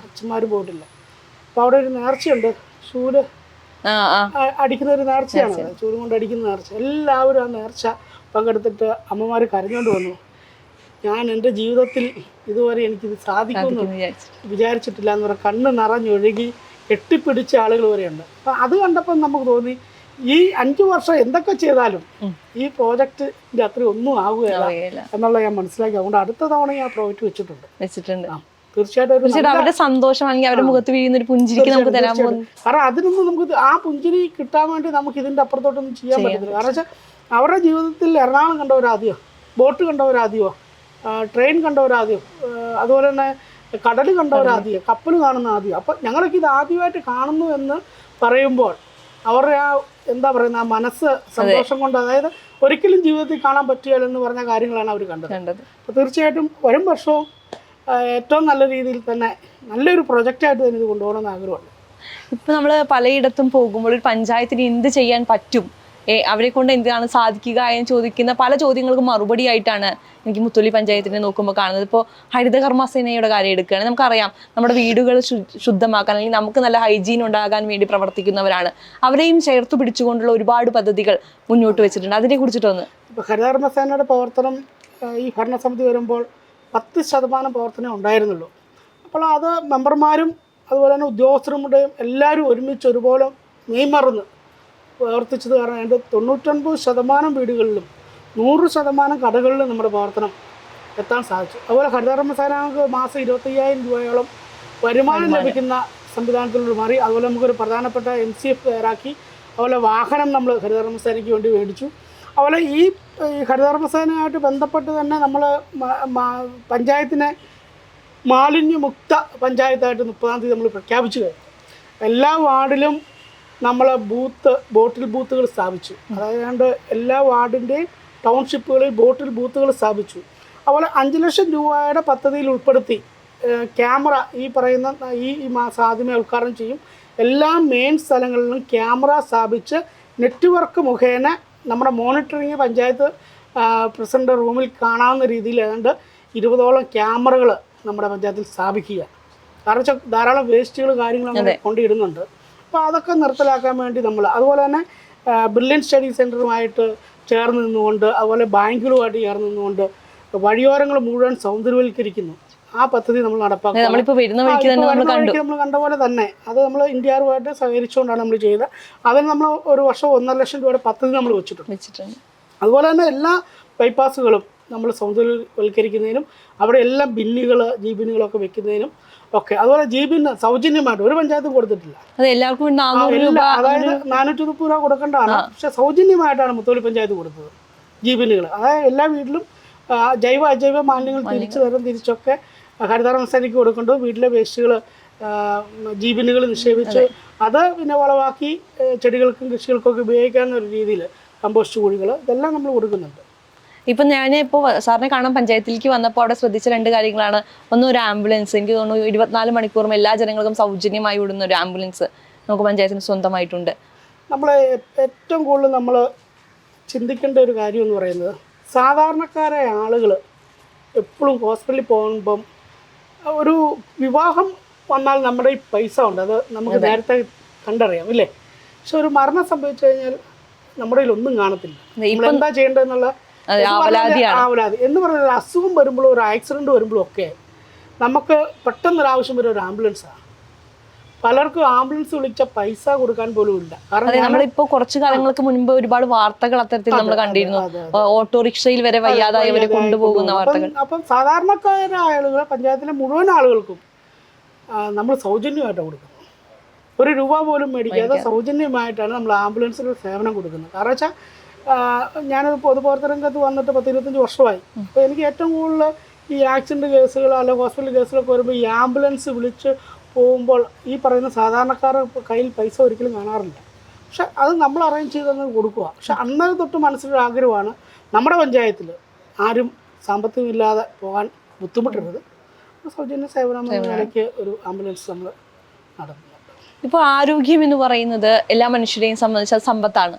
അച്ഛന്മാർ പോയിട്ടില്ല. അപ്പോൾ അവിടെ ഒരു നേർച്ചയുണ്ട്, ചൂല് അടിക്കുന്ന ഒരു നേർച്ചയാണ്, ചൂല് കൊണ്ട് അടിക്കുന്ന നേർച്ച. എല്ലാവരും ആ നേർച്ച പങ്കെടുത്തിട്ട് അമ്മമാർ കരഞ്ഞുകൊണ്ട് വന്നു. ഞാൻ എൻ്റെ ജീവിതത്തിൽ ഇതുവരെ എനിക്കിത് സാധിക്കുമെന്ന് വിചാരിച്ചിട്ടില്ല എന്ന് പറഞ്ഞാൽ കണ്ണ് നിറഞ്ഞൊഴുകി കെട്ടിപ്പിടിച്ച ആളുകൾ വരെയുണ്ട്. അപ്പം അത് കണ്ടപ്പോൾ നമുക്ക് തോന്നി ഈ 5 വർഷം എന്തൊക്കെ ചെയ്താലും ഈ പ്രോജക്റ്റിൻ്റെ അത്രയും ഒന്നും ആവുകയില്ല എന്നുള്ള ഞാൻ മനസ്സിലാക്കി. അതുകൊണ്ട് അടുത്ത തവണ ഞാൻ പ്രോജക്റ്റ് വെച്ചിട്ടുണ്ട്. തീർച്ചയായിട്ടും അവരുടെ സന്തോഷമാണെങ്കിൽ അവരുടെ മുഖത്ത് വീഴുന്ന ഒരു പുഞ്ചിരിക്ക് നമുക്ക് തരാൻ പോകുന്നു. കാരണം അതിനൊന്നും നമുക്ക് ആ പുഞ്ചിരി കിട്ടാൻ വേണ്ടി നമുക്ക് ഇതിൻ്റെ അപ്പുറത്തോട്ടൊന്നും ചെയ്യാൻ പറ്റത്തില്ല. കാരണം വെച്ചാൽ അവരുടെ ജീവിതത്തിൽ എറണാകുളം കണ്ടവരാദ്യമോ, ബോട്ട് കണ്ടവരാദ്യമോ, ട്രെയിൻ കണ്ടവരാദ്യം, അതുപോലെ തന്നെ കടൽ കണ്ടവരാദ്യം, കപ്പൽ കാണുന്ന ആദ്യം. അപ്പം ഞങ്ങളൊക്കെ ഇത് ആദ്യമായിട്ട് കാണുന്നു എന്ന് പറയുമ്പോൾ അവരുടെ ആ എന്താ പറയുന്ന ആ മനസ്സ് സന്തോഷം കൊണ്ട്, അതായത് ഒരിക്കലും ജീവിതത്തിൽ കാണാൻ പറ്റുകയില്ലെന്ന് പറഞ്ഞ കാര്യങ്ങളാണ് അവർ കണ്ടത്. അപ്പോൾ തീർച്ചയായിട്ടും വരും വർഷവും ഏറ്റവും നല്ല രീതിയിൽ തന്നെ നല്ലൊരു പ്രൊജക്റ്റായിട്ട് തന്നെ ഇത് കൊണ്ടുപോകണമെന്ന് ആഗ്രഹമുണ്ട്. ഇപ്പം നമ്മൾ പലയിടത്തും പോകുമ്പോൾ ഒരു പഞ്ചായത്തിന് എന്ത് ചെയ്യാൻ പറ്റും, അവരെ കൊണ്ട് എന്താണ് സാധിക്കുക എന്ന് ചോദിക്കുന്ന പല ചോദ്യങ്ങൾക്കും മറുപടി ആയിട്ടാണ് എനിക്ക് മുത്തോലി പഞ്ചായത്തിനെ നോക്കുമ്പോൾ കാണുന്നത്. ഇപ്പോൾ ഹരിതകർമ്മസേനയുടെ കാര്യം എടുക്കുകയാണെങ്കിൽ നമുക്കറിയാം, നമ്മുടെ വീടുകൾ ശുദ്ധമാക്കാൻ അല്ലെങ്കിൽ നമുക്ക് നല്ല ഹൈജീൻ ഉണ്ടാകാൻ വേണ്ടി പ്രവർത്തിക്കുന്നവരാണ്. അവരെയും ചേർത്ത് പിടിച്ചുകൊണ്ടുള്ള ഒരുപാട് പദ്ധതികൾ മുന്നോട്ട് വെച്ചിട്ടുണ്ട്. അതിനെ കുറിച്ചിട്ടൊന്ന്. ഇപ്പോൾ ഹരിതകർമ്മസേനയുടെ പ്രവർത്തനം ഈ ഭരണസമിതി വരുമ്പോൾ 10% പ്രവർത്തനം ഉണ്ടായിരുന്നുള്ളൂ. അപ്പോൾ അത് മെമ്പർമാരും അതുപോലെ തന്നെ ഉദ്യോഗസ്ഥരുടെയും എല്ലാവരും ഒരുമിച്ച് ഒരുപോലെ മെയ്മറന്ന് പ്രവർത്തിച്ചത് കാരണം അതിൻ്റെ 99% വീടുകളിലും 100% കടകളിലും നമ്മുടെ പ്രവർത്തനം എത്താൻ സാധിച്ചു. അതുപോലെ ഹരിതകർമ്മസേനക്ക് മാസം 25,000 രൂപയോളം വരുമാനം ലഭിക്കുന്ന സംവിധാനത്തിലൂടെ മാറി. അതുപോലെ നമുക്കൊരു പ്രധാനപ്പെട്ട MCF തയ്യാറാക്കി. അതുപോലെ വാഹനം നമ്മൾ ഹരിതകർമ്മസേനയ്ക്ക് വേണ്ടി മേടിച്ചു. അതുപോലെ ഈ ഹരിതകർമ്മസേനയായിട്ട് ബന്ധപ്പെട്ട് തന്നെ നമ്മൾ പഞ്ചായത്തിനെ മാലിന്യമുക്ത പഞ്ചായത്തായിട്ട് 30-ാം തീയതി നമ്മൾ പ്രഖ്യാപിച്ചു കഴിഞ്ഞു. എല്ലാ വാർഡിലും നമ്മൾ ബോട്ടിൽ ബൂത്തുകൾ സ്ഥാപിച്ചു. അതായത് എല്ലാ വാർഡിൻ്റെയും ടൗൺഷിപ്പുകളിൽ ബോട്ടിൽ ബൂത്തുകൾ സ്ഥാപിച്ചു. അതുപോലെ 5 ലക്ഷം രൂപയുടെ പദ്ധതിയിൽ ഉൾപ്പെടുത്തി ക്യാമറ ഈ പറയുന്ന ഈ മാസം ആദ്യമേ ഉദ്ഘാടനം ചെയ്യും. എല്ലാ മെയിൻ സ്ഥലങ്ങളിലും ക്യാമറ സ്ഥാപിച്ച് നെറ്റ്വർക്ക് മുഖേന നമ്മുടെ മോണിറ്ററിങ് പഞ്ചായത്ത് പ്രസിഡന്റ് റൂമിൽ കാണാവുന്ന രീതിയിൽ ഏതാണ്ട് 20ഓളം ക്യാമറകൾ നമ്മുടെ പഞ്ചായത്തിൽ സ്ഥാപിക്കുക. കാരണം വെച്ചാൽ ധാരാളം വേസ്റ്റുകൾ കാര്യങ്ങളൊക്കെ കൊണ്ടിടുന്നുണ്ട്. അപ്പോൾ അതൊക്കെ നിർത്തലാക്കാൻ വേണ്ടി നമ്മൾ അതുപോലെ തന്നെ ബ്രില്യൻറ്റ് സ്റ്റഡി സെൻറ്ററുമായിട്ട് ചേർന്ന് നിന്നുകൊണ്ട്, അതുപോലെ ബാങ്കുകളുമായിട്ട് ചേർന്ന് നിന്നുകൊണ്ട് വഴിയോരങ്ങൾ മുഴുവൻ സൗന്ദര്യവൽക്കരിക്കുന്നു. ആ പദ്ധതി നമ്മൾ നടപ്പാക്കുക. നമ്മൾ കണ്ട പോലെ തന്നെ അത് നമ്മൾ ഇന്ത്യയുമായിട്ട് സഹകരിച്ചുകൊണ്ടാണ് നമ്മൾ ചെയ്തത്. അതിന് നമ്മൾ ഒരു വർഷം 1.5 ലക്ഷം രൂപയുടെ പദ്ധതി നമ്മൾ വെച്ചിട്ടുണ്ട്. അതുപോലെ തന്നെ എല്ലാ ബൈപ്പാസുകളും നമ്മൾ സൗന്ദര്യവൽക്കരിക്കുന്നതിനും അവിടെ എല്ലാം ജീബിന്നുകളൊക്കെ വെക്കുന്നതിനും ഒക്കെ. അതുപോലെ ജീബിന് സൗജന്യമായിട്ട് ഒരു പഞ്ചായത്തും കൊടുത്തിട്ടില്ല. അതായത് 430 രൂപ കൊടുക്കേണ്ടതാണ്, പക്ഷെ സൗജന്യമായിട്ടാണ് മുത്തോലി പഞ്ചായത്ത് കൊടുത്തത് ജീബിനുകൾ. അതായത് എല്ലാ വീട്ടിലും ജൈവ അജൈവ മാലിന്യങ്ങൾ തിരിച്ചൊക്കെ ഹരിതകർമ്മസേനയ്ക്ക് കൊടുക്കേണ്ടത്. വീട്ടിലെ വേസ്റ്റുകൾ ജീബിനുകൾ നിക്ഷേപിച്ച് അത് പിന്നെ വളമാക്കി ചെടികൾക്കും കൃഷികൾക്കൊക്കെ ഉപയോഗിക്കാവുന്ന ഒരു രീതിയിൽ കമ്പോസ്റ്റ് കുഴികൾ ഇതെല്ലാം നമ്മൾ കൊടുക്കുന്നുണ്ട്. ഇപ്പം ഞാനിപ്പോൾ സാറിനെ കാണാൻ പഞ്ചായത്തിലേക്ക് വന്നപ്പോൾ അവിടെ ശ്രദ്ധിച്ച 2 കാര്യങ്ങളാണ്. ഒന്ന്, ഒരു ആംബുലൻസ്. എനിക്ക് തോന്നുന്നു 24 മണിക്കൂറും എല്ലാ ജനങ്ങൾക്കും സൗജന്യമായി വിടുന്ന ഒരു ആംബുലൻസ് നമുക്ക് പഞ്ചായത്തിന് സ്വന്തമായിട്ടുണ്ട്. നമ്മൾ ഏറ്റവും കൂടുതൽ നമ്മൾ ചിന്തിക്കേണ്ട ഒരു കാര്യം എന്ന് പറയുന്നത്, സാധാരണക്കാരായ ആളുകൾ എപ്പോഴും ഹോസ്പിറ്റലിൽ പോകുമ്പം ഒരു വിവാഹം വന്നാൽ നമ്മുടെ ഈ പൈസ ഉണ്ട്, അത് നമുക്ക് നേരത്തെ കണ്ടറിയാം ഇല്ലേ. പക്ഷെ ഒരു മരണം സംഭവിച്ചു കഴിഞ്ഞാൽ നമ്മുടെ കയ്യിൽ ഒന്നും കാണത്തില്ല. നമ്മൾ എന്താ ചെയ്യേണ്ടതെന്നുള്ള ആവലാതി എന്ന് പറഞ്ഞാൽ ഒരു അസുഖം വരുമ്പോഴും ഒരു ആക്സിഡൻറ്റ് വരുമ്പോഴും ഒക്കെ നമുക്ക് പെട്ടെന്നൊരാവശ്യം വരും ഒരു ആംബുലൻസാണ്. പലർക്കും ആംബുലൻസ് വിളിച്ച പൈസ കൊടുക്കാൻ പോലും ഇല്ല. കാരണം നമ്മളിപ്പോ കുറച്ചു കാലങ്ങൾക്ക് മുൻപ് ഒരുപാട് വാർത്തകൾ അത്തരത്തിൽ നമ്മൾ കണ്ടിരുന്നു. ഓട്ടോറിക്ഷയിൽ വരെ വയ്യാതായവരെ കൊണ്ടുപോകുന്ന വാർത്തകൾ. അപ്പം സാധാരണക്കാരായ ആളുകൾ പഞ്ചായത്തിലെ മുഴുവൻ ആളുകൾക്കും നമ്മൾ സൗജന്യമായിട്ടാണ് കൊടുക്കുന്നത്. 1 രൂപ പോലും മേടിക്കാതെ സൗജന്യമായിട്ടാണ് നമ്മൾ ആംബുലൻസിന് സേവനം കൊടുക്കുന്നത്. കാരണം വെച്ചാൽ ഞാനൊരു പൊതുപ്രവർത്തന രംഗത്ത് വന്നിട്ട് 10-25 വർഷമായി. അപ്പോൾ എനിക്ക് ഏറ്റവും കൂടുതൽ ഈ ആക്സിഡൻറ്റ് കേസുകൾ അല്ലെങ്കിൽ ഹോസ്പിറ്റൽ കേസുകളൊക്കെ വരുമ്പോൾ ഈ ആംബുലൻസ് വിളിച്ച് പോകുമ്പോൾ ഈ പറയുന്ന സാധാരണക്കാരുടെ കയ്യിൽ പൈസ ഒരിക്കലും കാണാറില്ല. പക്ഷെ അത് നമ്മൾ അറേഞ്ച് ചെയ്ത് കൊടുക്കുക. പക്ഷെ അന്നേരം തൊട്ട് മനസ്സിലൊരു ആഗ്രഹമാണ്, നമ്മുടെ പഞ്ചായത്തിൽ ആരും സാമ്പത്തികമില്ലാതെ പോകാൻ ബുദ്ധിമുട്ടരുത്, സൗജന്യ സേവനം എന്ന നിലയ്ക്ക് ഒരു ആംബുലൻസ് നമ്മൾ നടത്തുന്നുണ്ട്. ഇപ്പോൾ ആരോഗ്യം എന്ന് പറയുന്നത് എല്ലാ മനുഷ്യരെയും സംബന്ധിച്ച സമ്പത്താണ്.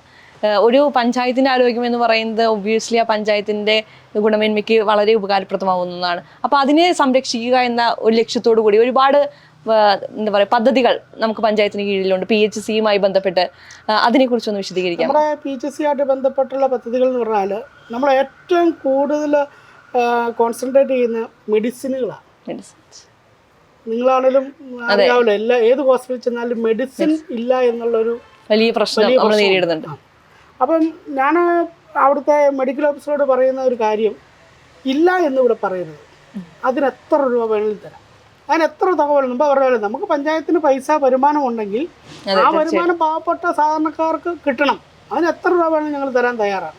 ഒരു പഞ്ചായത്തിന്റെ ആരോഗ്യം എന്ന് പറയുന്നത് ഒബ്വിയസ്ലി ആ പഞ്ചായത്തിന്റെ ഗുണമേന്മയ്ക്ക് വളരെ ഉപകാരപ്രദമാവുന്നതാണ്. അപ്പൊ അതിനെ സംരക്ഷിക്കുക എന്ന ഒരു ലക്ഷ്യത്തോടു കൂടി ഒരുപാട് എന്താ പറയുക പദ്ധതികൾ നമുക്ക് പഞ്ചായത്തിന് കീഴിലുണ്ട്. PHCയുമായി ബന്ധപ്പെട്ട് അതിനെക്കുറിച്ചൊന്ന് വിശദീകരിക്കാം. നമ്മുടെ PHC ആയിട്ട് ബന്ധപ്പെട്ടുള്ള പദ്ധതികൾ എന്ന് പറഞ്ഞാൽ നമ്മൾ ഏറ്റവും കൂടുതൽ കോൺസെൻട്രേറ്റ് ചെയ്യുന്ന മെഡിസിനുകളാണ്. നിങ്ങളാണെങ്കിലും അറിയാവില്ല, ഏത് ഹോസ്പിറ്റലിൽ ചെന്നാലും മെഡിസിൻ ഇല്ല എന്നുള്ളൊരു വലിയ പ്രശ്നം നമ്മൾ നേരിടുന്നുണ്ട്. അപ്പം ഞാൻ അവിടുത്തെ മെഡിക്കൽ ഓഫീസറോട് പറയുന്ന ഒരു കാര്യം, ഇല്ല എന്നിവിടെ പറയരുത്, അതിന് എത്ര രൂപ വേണമെങ്കിലും തരാം, അതിന് എത്ര തുക വേണം. മുമ്പ് പറഞ്ഞാൽ നമുക്ക് പഞ്ചായത്തിന് പൈസ വരുമാനം ഉണ്ടെങ്കിൽ ആ വരുമാനം പാവപ്പെട്ട സാധാരണക്കാർക്ക് കിട്ടണം, അതിന് എത്ര രൂപ വേണമെങ്കിലും ഞങ്ങൾ തരാൻ തയ്യാറാണ്.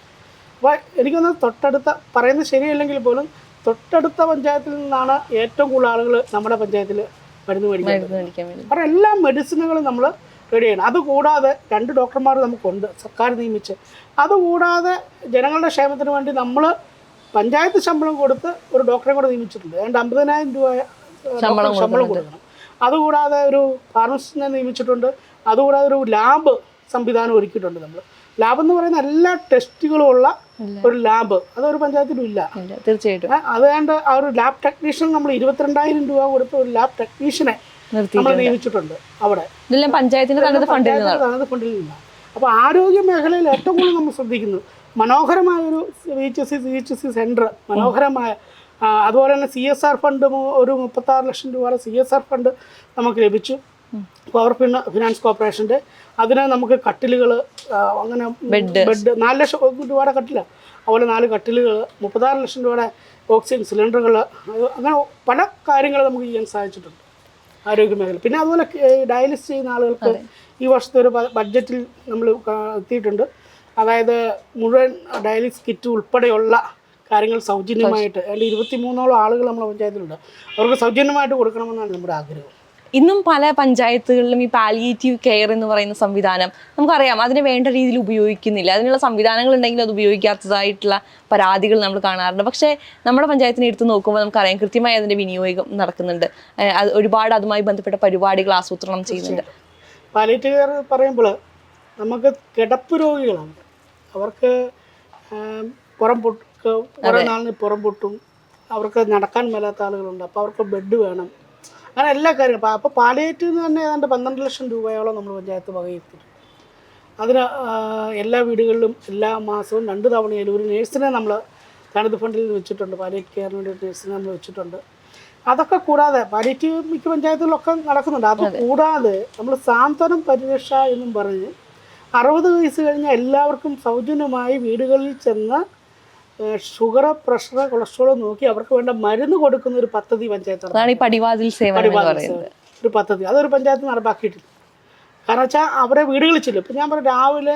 അപ്പോൾ എനിക്കൊന്ന് തൊട്ടടുത്ത, പറയുന്നത് ശരിയല്ലെങ്കിൽ പോലും തൊട്ടടുത്ത പഞ്ചായത്തിൽ നിന്നാണ് ഏറ്റവും കൂടുതൽ ആളുകൾ നമ്മുടെ പഞ്ചായത്തിൽ മരുന്ന് മേടിക്കാൻ. കാരണം എല്ലാ മെഡിസിനുകളും നമ്മൾ റെഡി ചെയ്യണം. അതുകൂടാതെ 2 ഡോക്ടർമാർ നമുക്കുണ്ട് സർക്കാർ നിയമിച്ച്. അതുകൂടാതെ ജനങ്ങളുടെ ക്ഷേമത്തിന് വേണ്ടി നമ്മൾ പഞ്ചായത്ത് ശമ്പളം കൊടുത്ത് ഒരു ഡോക്ടറെ കൂടെ നിയമിച്ചിട്ടുണ്ട്. ഏതാണ്ട് 50,000 രൂപ ശമ്പളം കൊടുക്കണം. അതുകൂടാതെ ഒരു ഫാർമസിസ്റ്റിനെ നിയമിച്ചിട്ടുണ്ട്. അതുകൂടാതെ ഒരു ലാബ് സംവിധാനം ഒരുക്കിയിട്ടുണ്ട്. നമ്മൾ ലാബ് എന്ന് പറയുന്ന എല്ലാ ടെസ്റ്റുകളും ഉള്ള ഒരു ലാബ് അതൊരു പഞ്ചായത്തിലും ഇല്ല. തീർച്ചയായിട്ടും അതുകൊണ്ട് ആ ഒരു ലാബ് ടെക്നീഷ്യൻ നമ്മൾ 22,000 രൂപ കൊടുത്ത് ഒരു ലാബ് ടെക്നീഷ്യനെ നമ്മൾ നിയമിച്ചിട്ടുണ്ട്. അവിടെ പഞ്ചായത്തിന്റെ തനത് ഫണ്ടിൽ നിന്നാണ്. അപ്പോൾ ആരോഗ്യ മേഖലയിൽ ഏറ്റവും കൂടുതൽ നമ്മൾ ശ്രദ്ധിക്കുന്നു മനോഹരമായൊരു CHC സെൻറ്റർ, മനോഹരമായ. അതുപോലെ തന്നെ CSR ഫണ്ട് ഒരു 36 ലക്ഷം രൂപയുടെ CSR ഫണ്ട് നമുക്ക് ലഭിച്ചു പവർ ഫിനാൻസ് കോർപ്പറേഷൻ്റെ. അതിന് നമുക്ക് കട്ടിലുകൾ, അങ്ങനെ ബെഡ് 4 ലക്ഷം രൂപയുടെ കട്ടില, അതുപോലെ 4 കട്ടിലുകൾ, 36 ലക്ഷം രൂപയുടെ ഓക്സിജൻ സിലിണ്ടറുകൾ, അങ്ങനെ പല കാര്യങ്ങൾ നമുക്ക് ചെയ്യാൻ സാധിച്ചിട്ടുണ്ട് ആരോഗ്യ മേഖല. പിന്നെ അതുപോലെ ഡയാലിസിസ് ചെയ്യുന്ന ആളുകൾക്ക് ഈ വർഷത്തെ ഒരു ബഡ്ജറ്റിൽ നമ്മൾ എത്തിയിട്ടുണ്ട്. അതായത് മുഴുവൻ ഡയാലിസിസ് കിറ്റ് ഉൾപ്പെടെയുള്ള കാര്യങ്ങൾ സൗജന്യമായിട്ട്, അതിൽ 23ഓളം ആളുകൾ നമ്മുടെ പഞ്ചായത്തിലുണ്ട്, അവർക്ക് സൗജന്യമായിട്ട് കൊടുക്കണമെന്നാണ് നമ്മുടെ ആഗ്രഹം. ഇന്നും പല പഞ്ചായത്തുകളിലും ഈ പാലിയേറ്റീവ് കെയർ എന്ന് പറയുന്ന സംവിധാനം നമുക്കറിയാം, അതിന് വേണ്ട രീതിയിൽ ഉപയോഗിക്കുന്നില്ല. അതിനുള്ള സംവിധാനങ്ങൾ ഉണ്ടെങ്കിൽ അത് ഉപയോഗിക്കാത്തതായിട്ടുള്ള പരാതികൾ നമ്മൾ കാണാറുണ്ട്. പക്ഷേ നമ്മുടെ പഞ്ചായത്തിനെ എടുത്ത് നോക്കുമ്പോൾ നമുക്കറിയാം കൃത്യമായി അതിൻ്റെ വിനിയോഗം നടക്കുന്നുണ്ട്. ഒരുപാട് അതുമായി ബന്ധപ്പെട്ട പരിപാടികൾ ആസൂത്രണം ചെയ്യുന്നുണ്ട്. പാലിയേറ്റീവ് കെയർ പറയുമ്പോൾ നമുക്ക് കിടപ്പ് രോഗികളാണ്, അവർക്ക് കുറേ നാളിന് പുറം പൊട്ടും, അവർക്ക് നടക്കാൻ മേലാത്ത ആളുകളുണ്ട്, അപ്പോൾ അവർക്ക് ബെഡ് വേണം, അങ്ങനെ എല്ലാ കാര്യങ്ങളും. അപ്പോൾ പാലിയേറ്റീവ് തന്നെ ഏതാണ്ട് 12 ലക്ഷം രൂപയോളം നമ്മൾ പഞ്ചായത്ത് വകയിരുത്തിയിട്ടുണ്ട്. അതിന് എല്ലാ വീടുകളിലും എല്ലാ മാസവും 2 തവണയായാലും ഒരു നേഴ്സിനെ നമ്മൾ തനത് ഫണ്ടിൽ വെച്ചിട്ടുണ്ട്. പാലിയേറ്റീവ് കെയറിന് വേണ്ടി ഒരു നേഴ്സിനെ നമ്മൾ വെച്ചിട്ടുണ്ട്. അതൊക്കെ കൂടാതെ പാലിയേറ്റീവ് മിക്ക പഞ്ചായത്തുകളിലൊക്കെ നടക്കുന്നുണ്ട്. അത് കൂടാതെ നമ്മൾ സാന്ത്വനം പരിരക്ഷ എന്നും പറഞ്ഞ് 60 വയസ്സ് കഴിഞ്ഞ എല്ലാവർക്കും സൗജന്യമായി വീടുകളിൽ ചെന്ന് ഷുഗർ, പ്രഷർ, കൊളസ്ട്രോൾ നോക്കി അവർക്ക് വേണ്ട മരുന്ന് കൊടുക്കുന്ന ഒരു പദ്ധതി പഞ്ചായത്താണ്. ഒരു പദ്ധതി അതൊരു പഞ്ചായത്ത് നടപ്പാക്കിയിട്ടില്ല. കാരണം വെച്ചാൽ അവരെ വീടുകളിൽ ചെല്ലും. ഇപ്പം ഞാൻ പറയും, രാവിലെ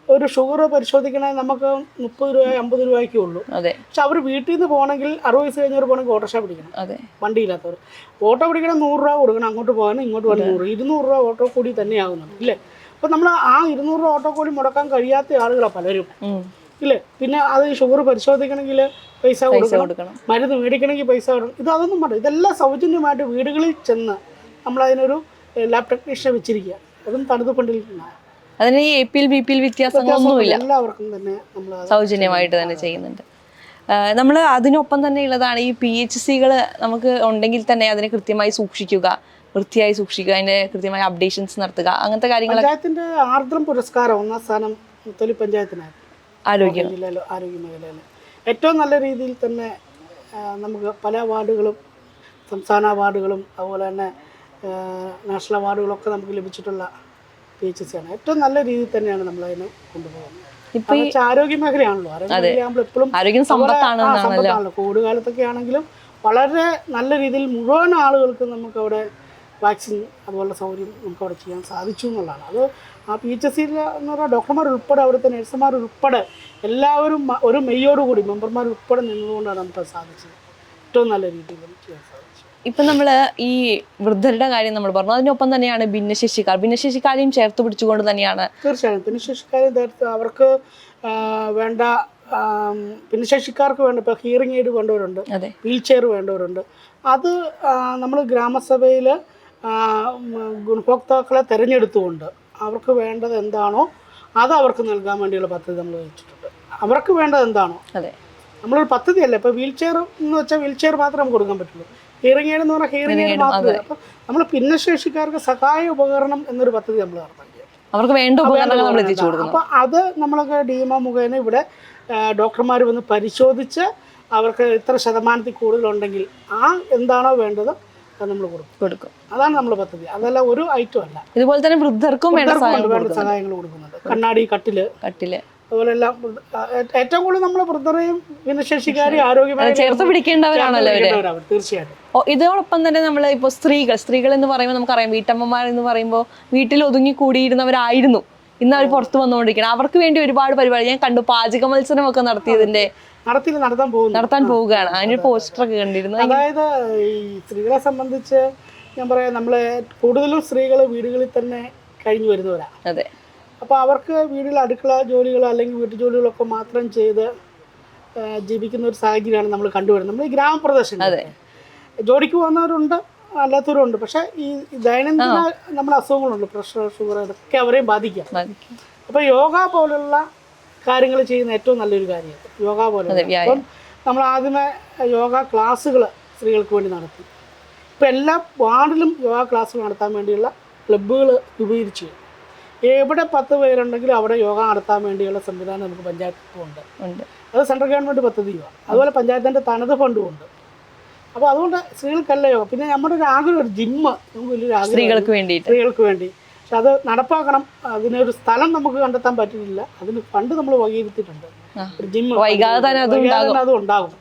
ഒരു ഷുഗർ പരിശോധിക്കണമെങ്കിൽ നമുക്ക് 30 രൂപ 50 രൂപയ്ക്കേ ഉള്ളൂ. പക്ഷെ അവർ വീട്ടിൽ നിന്ന് പോകണമെങ്കിൽ 60 വയസ്സ് കഴിഞ്ഞവർ പോകണമെങ്കിൽ ഓട്ടോറിക്ഷ പിടിക്കണം. വണ്ടിയില്ലാത്തവർ ഓട്ടോ പിടിക്കണം, 100 രൂപ കൊടുക്കണം, അങ്ങോട്ട് പോകാനും ഇങ്ങോട്ട് പോകാൻ 200 രൂപ ഓട്ടോ കൂടി തന്നെയാകുന്നുണ്ട് ഇല്ലേ. അപ്പോൾ നമ്മൾ ആ 200 രൂപ ഓട്ടോ കൂടി മുടക്കാൻ കഴിയാത്ത ആളുകളാണ് പലരും ഇല്ലേ. പിന്നെ അത് ഷുഗർ പരിശോധിക്കണമെങ്കിൽ പൈസ കൊടുക്കണം, മരുന്ന് മേടിക്കണമെങ്കിൽ പൈസ കൊടുക്കണം. അതൊന്നും വേണ്ട, ഇതെല്ലാം സൗജന്യമായിട്ട് വീടുകളിൽ ചെന്ന് നമ്മളതിനൊരു ലാബ് ടെക്നീഷ്യനെ വെച്ചിരിക്കുക. അതും തനത് ഫണ്ടിൽ നിന്നാണ്. അതിന് ഈ APL BPL വ്യത്യാസങ്ങളൊന്നുമില്ല, എല്ലാവർക്കും തന്നെ നമ്മൾ സൗജന്യമായിട്ട് തന്നെ ചെയ്യുന്നുണ്ട്. നമ്മൾ അതിനൊപ്പം തന്നെ ഉള്ളതാണ് ഈ PHCകൾ നമുക്ക് ഉണ്ടെങ്കിൽ തന്നെ അതിനെ കൃത്യമായി സൂക്ഷിക്കുക, വൃത്തിയായി സൂക്ഷിക്കുക, അതിൻ്റെ കൃത്യമായ അപ്ഡേഷൻസ് നടത്തുക, അങ്ങനത്തെ കാര്യങ്ങൾ. പഞ്ചായത്തിൻ്റെ ആർദ്രം പുരസ്കാരം 1ാം സ്ഥാനം മുത്തോലി പഞ്ചായത്തിനായിരുന്നു. ആരോഗ്യ മേഖലയിൽ ഏറ്റവും നല്ല രീതിയിൽ തന്നെ നമുക്ക് പല അവാർഡുകളും, സംസ്ഥാന അവാർഡുകളും അതുപോലെ തന്നെ നാഷണൽ അവാർഡുകളൊക്കെ നമുക്ക് ലഭിച്ചിട്ടുള്ള PHC ആണ്. ഏറ്റവും നല്ല രീതിയിൽ തന്നെയാണ് നമ്മളതിനെ കൊണ്ടുപോകുന്നത്. ഇപ്പൊ ആരോഗ്യ മേഖലയാണല്ലോ, ആരോഗ്യ മേഖലയാകുമ്പോൾ എപ്പോഴും സമ്പത്താണല്ലോ. കോവിഡ് കാലത്തൊക്കെ ആണെങ്കിലും വളരെ നല്ല രീതിയിൽ മുഴുവൻ ആളുകൾക്ക് നമുക്ക് അവിടെ വാക്സിൻ അതുപോലുള്ള സൗകര്യം നമുക്ക് അവിടെ ചെയ്യാൻ സാധിച്ചു എന്നുള്ളതാണ്. അത് ആ PHC എന്ന് പറഞ്ഞാൽ ഡോക്ടർമാർ ഉൾപ്പെടെ, അവിടുത്തെ നഴ്സുമാർ ഉൾപ്പെടെ എല്ലാവരും ഒരു മെയ്യോടുകൂടി മെമ്പർമാർ ഉൾപ്പെടെ നിന്നതുകൊണ്ടാണ് നമുക്ക് സാധിച്ചത്. ഏറ്റവും നല്ല രീതിയിൽ ചെയ്യാൻ സാധിച്ചു. ഇപ്പം നമ്മൾ ഈ വൃദ്ധരുടെ കാര്യം നമ്മൾ പറഞ്ഞു, അതിനൊപ്പം തന്നെയാണ് ഭിന്നശേഷിക്കാരെയും ചേർത്ത് പിടിച്ചുകൊണ്ട് തന്നെയാണ്. തീർച്ചയായും ഭിന്നശേഷിക്കാരെയും അവർക്ക് വേണ്ട, ഭിന്നശേഷിക്കാർക്ക് വേണ്ട ഇപ്പോൾ ഹിയറിംഗ് എയ്ഡ് വേണ്ടവരുണ്ട്, വീൽ ചെയർ വേണ്ടവരുണ്ട്. അത് നമ്മൾ ഗ്രാമസഭയിൽ ഗുണഭോക്താക്കളെ തിരഞ്ഞെടുത്തുകൊണ്ട് അവർക്ക് വേണ്ടത് എന്താണോ അത് അവർക്ക് നൽകാൻ വേണ്ടിയുള്ള പദ്ധതി നമ്മൾ വെച്ചിട്ടുണ്ട്. അവർക്ക് വേണ്ടത് എന്താണോ അതെ, നമ്മളൊരു പദ്ധതിയല്ല. ഇപ്പോൾ വീൽ ചെയർ എന്ന് വെച്ചാൽ വീൽ ചെയർ മാത്രമേ നമുക്ക് കൊടുക്കാൻ പറ്റുള്ളൂ. ഹിയറിംഗ് എയ്ഡ് എന്ന് പറഞ്ഞാൽ ഹിയറിംഗ് എയ്ഡ് മാത്രമേ. അപ്പോൾ നമ്മൾ ഭിന്നശേഷിക്കാർക്ക് സഹായ ഉപകരണം എന്നൊരു പദ്ധതി നമ്മൾ നടത്താൻ അവർക്ക് വേണ്ട ഉപകരണങ്ങൾ നമ്മൾ എത്തിച്ചു കൊടുക്കണം. അപ്പോൾ അത് നമ്മളൊക്കെ DMO മുഖേന ഇവിടെ ഡോക്ടർമാർ വന്ന് പരിശോധിച്ച് അവർക്ക് ഇത്ര ശതമാനത്തിൽ കൂടുതലുണ്ടെങ്കിൽ എന്താണോ വേണ്ടത് അത് നമ്മൾ കൊടുക്കും. അതാണ് നമ്മുടെ പദ്ധതി. അതല്ല ഒരു ഐറ്റം അല്ല. ഇതുപോലെ തന്നെ വൃദ്ധർക്കും വേണ്ട സഹായങ്ങൾ കൊടുക്കുന്നുണ്ട്. കണ്ണാടി, കട്ടില് അതുപോലെ എല്ലാം. ഏറ്റവും കൂടുതൽ നമ്മൾ വൃദ്ധരെയും ഭിന്നശേഷിക്കാരെയും ആരോഗ്യമായി ചേർത്ത് പിടിക്കേണ്ടവരാണല്ലോ അവര്. തീർച്ചയായിട്ടും. ഇതോടൊപ്പം തന്നെ നമ്മൾ ഇപ്പോൾ സ്ത്രീകൾ എന്ന് പറയുമ്പോൾ നമുക്കറിയാം, വീട്ടമ്മമാർ എന്ന് പറയുമ്പോൾ വീട്ടിൽ ഒതുങ്ങി കൂടിയിരുന്നവരായിരുന്നു. ഇന്ന് അവർ പുറത്ത് വന്നുകൊണ്ടിരിക്കണം. അവർക്ക് വേണ്ടി ഒരുപാട് പരിപാടി ഞാൻ കണ്ടു. പാചക മത്സരം ഒക്കെ നടത്താൻ പോവുകയാണ്. അതിനൊരു പോസ്റ്ററൊക്കെ കണ്ടിരുന്നു. അതായത് ഈ സ്ത്രീകളെ സംബന്ധിച്ച് ഞാൻ പറയാം, നമ്മളെ കൂടുതലും സ്ത്രീകൾ വീടുകളിൽ തന്നെ കഴിഞ്ഞു വരുന്നവരാണ്. അതെ. അപ്പോൾ അവർക്ക് വീട്ടിൽ അടുക്കള ജോലികൾ അല്ലെങ്കിൽ വീട്ടു ജോലികളൊക്കെ മാത്രം ചെയ്ത് ജീവിക്കുന്ന ഒരു സാഹചര്യമാണ് നമ്മൾ കണ്ടുവരുന്നത്. നമ്മൾ ഈ ഗ്രാമപ്രദേശങ്ങൾ ജോലിക്ക് പോകുന്നവരുണ്ട്, അല്ലാത്തവരുണ്ട്. പക്ഷേ ഈ ദൈനംദിന നമ്മുടെ അസുഖങ്ങളുണ്ട്, പ്രഷർ, ഷുഗർ, ഇതൊക്കെ അവരെയും ബാധിക്കാം. അപ്പോൾ യോഗ പോലുള്ള കാര്യങ്ങൾ ചെയ്യുന്ന ഏറ്റവും നല്ലൊരു കാര്യമാണ് യോഗ പോലെ. അപ്പം നമ്മൾ ആദ്യമേ യോഗ ക്ലാസ്സുകൾ സ്ത്രീകൾക്ക് വേണ്ടി നടത്തി. ഇപ്പം എല്ലാ വാർഡിലും യോഗ ക്ലാസ്സുകൾ നടത്താൻ വേണ്ടിയുള്ള ക്ലബ്ബുകൾ രൂപീകരിച്ചു. എവിടെ 10 പേരുണ്ടെങ്കിലും അവിടെ യോഗ നടത്താൻ വേണ്ടിയുള്ള സംവിധാനം നമുക്ക് പഞ്ചായത്തുണ്ട്. അത് സെൻട്രൽ ഗവൺമെൻറ് പദ്ധതിയുമാണ്. അതുപോലെ പഞ്ചായത്തിൻ്റെ തനത് ഫണ്ടും ഉണ്ട്. അപ്പോൾ അതുകൊണ്ട് സ്ത്രീകൾക്കല്ല യോഗ. പിന്നെ നമ്മുടെ ഒരു ആഗ്രഹം, ഒരു ജിമ്മ് നമുക്ക് വലിയൊരു ആഗ്രഹം സ്ത്രീകൾക്ക് വേണ്ടി. പക്ഷെ അത് നടപ്പാക്കണം. അതിനൊരു സ്ഥലം നമുക്ക് കണ്ടെത്താൻ പറ്റിയിട്ടില്ല. അതിന് ഫണ്ട് നമ്മൾ വകയിരുത്തിയിട്ടുണ്ട്. ഒരു ജിമ്മ് വൈകാതെ അത് ഉണ്ടാകും.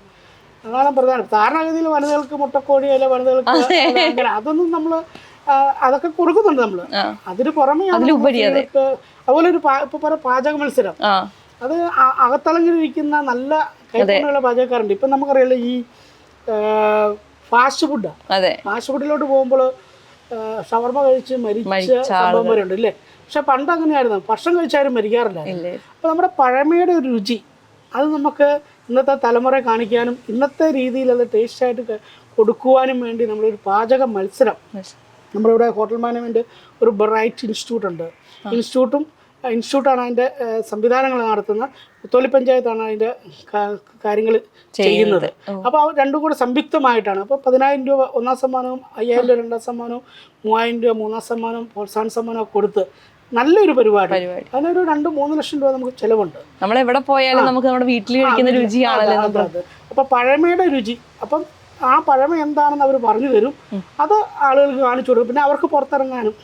അതാണ് പ്രധാനം. സാധാരണഗതിയിൽ വനിതകൾക്ക് മുട്ടക്കോഴി അല്ലെ വനിതകൾക്ക് അങ്ങനെ അതൊന്നും നമ്മൾ അതൊക്കെ കൊടുക്കുന്നുണ്ട് നമ്മൾ. അതിന് പുറമെ അതുപോലെ ഒരു പാചക മത്സരം, അത് അകത്തളങ്ങിലിരിക്കുന്ന നല്ല കൈപ്പുണ്യമുള്ള പാചകക്കാരുണ്ട്. ഇപ്പം നമുക്കറിയാലോ ഈ ഫാസ്റ്റ് ഫുഡിലോട്ട് പോകുമ്പോൾ ഷവർമ കഴിച്ച് മരിച്ച സംഭവങ്ങളുണ്ട് ഇല്ലേ. പക്ഷെ പണ്ട് അങ്ങനെയായിരുന്നു, ഭക്ഷണം കഴിച്ചാലും മരിക്കാറില്ല. അപ്പോൾ നമ്മുടെ പഴമയുടെ ഒരു രുചി അത് നമുക്ക് ഇന്നത്തെ തലമുറ കാണിക്കാനും ഇന്നത്തെ രീതിയിൽ അത് ടേസ്റ്റായിട്ട് കൊടുക്കുവാനും വേണ്ടി നമ്മളൊരു പാചക മത്സരം നമ്മുടെ ഇവിടെ ഹോട്ടൽ മാനേജ്മെൻറ്റ് ഒരു ബ്രൈറ്റ് ഇൻസ്റ്റിറ്റ്യൂട്ട് ഉണ്ട്. ഇൻസ്റ്റിറ്റ്യൂട്ടാണ് അതിൻ്റെ സംവിധാനങ്ങൾ നടത്തുന്നത്. മുത്തോലി പഞ്ചായത്താണ് അതിൻ്റെ കാര്യങ്ങൾ ചെയ്യുന്നത്. അപ്പോൾ അവർ രണ്ടും കൂടെ സംയുക്തമായിട്ടാണ്. അപ്പോൾ 10,000 രൂപ ഒന്നാം സമ്മാനവും 5,000 രൂപ രണ്ടാം സമ്മാനവും 3,000 രൂപ മൂന്നാം സമ്മാനവും പ്രോത്സാഹന സമ്മാനവും ഒക്കെ കൊടുത്ത് നല്ലൊരു പരിപാടി. അതിനൊരു 2-3 ലക്ഷം രൂപ നമുക്ക് ചിലവുണ്ട്. നമ്മളെവിടെ പോയാലും നമുക്ക് നമ്മുടെ വീട്ടിൽ കഴിക്കുന്ന രുചിയാണല്ലോ. അപ്പോൾ പഴമയുടെ രുചി. അപ്പം ആ പഴമ എന്താണെന്ന് അവർ പറഞ്ഞു തരും. അത് ആളുകൾക്ക് കാണിച്ചു കൊടുക്കും. പിന്നെ അവർക്ക് പുറത്തിറങ്ങാനും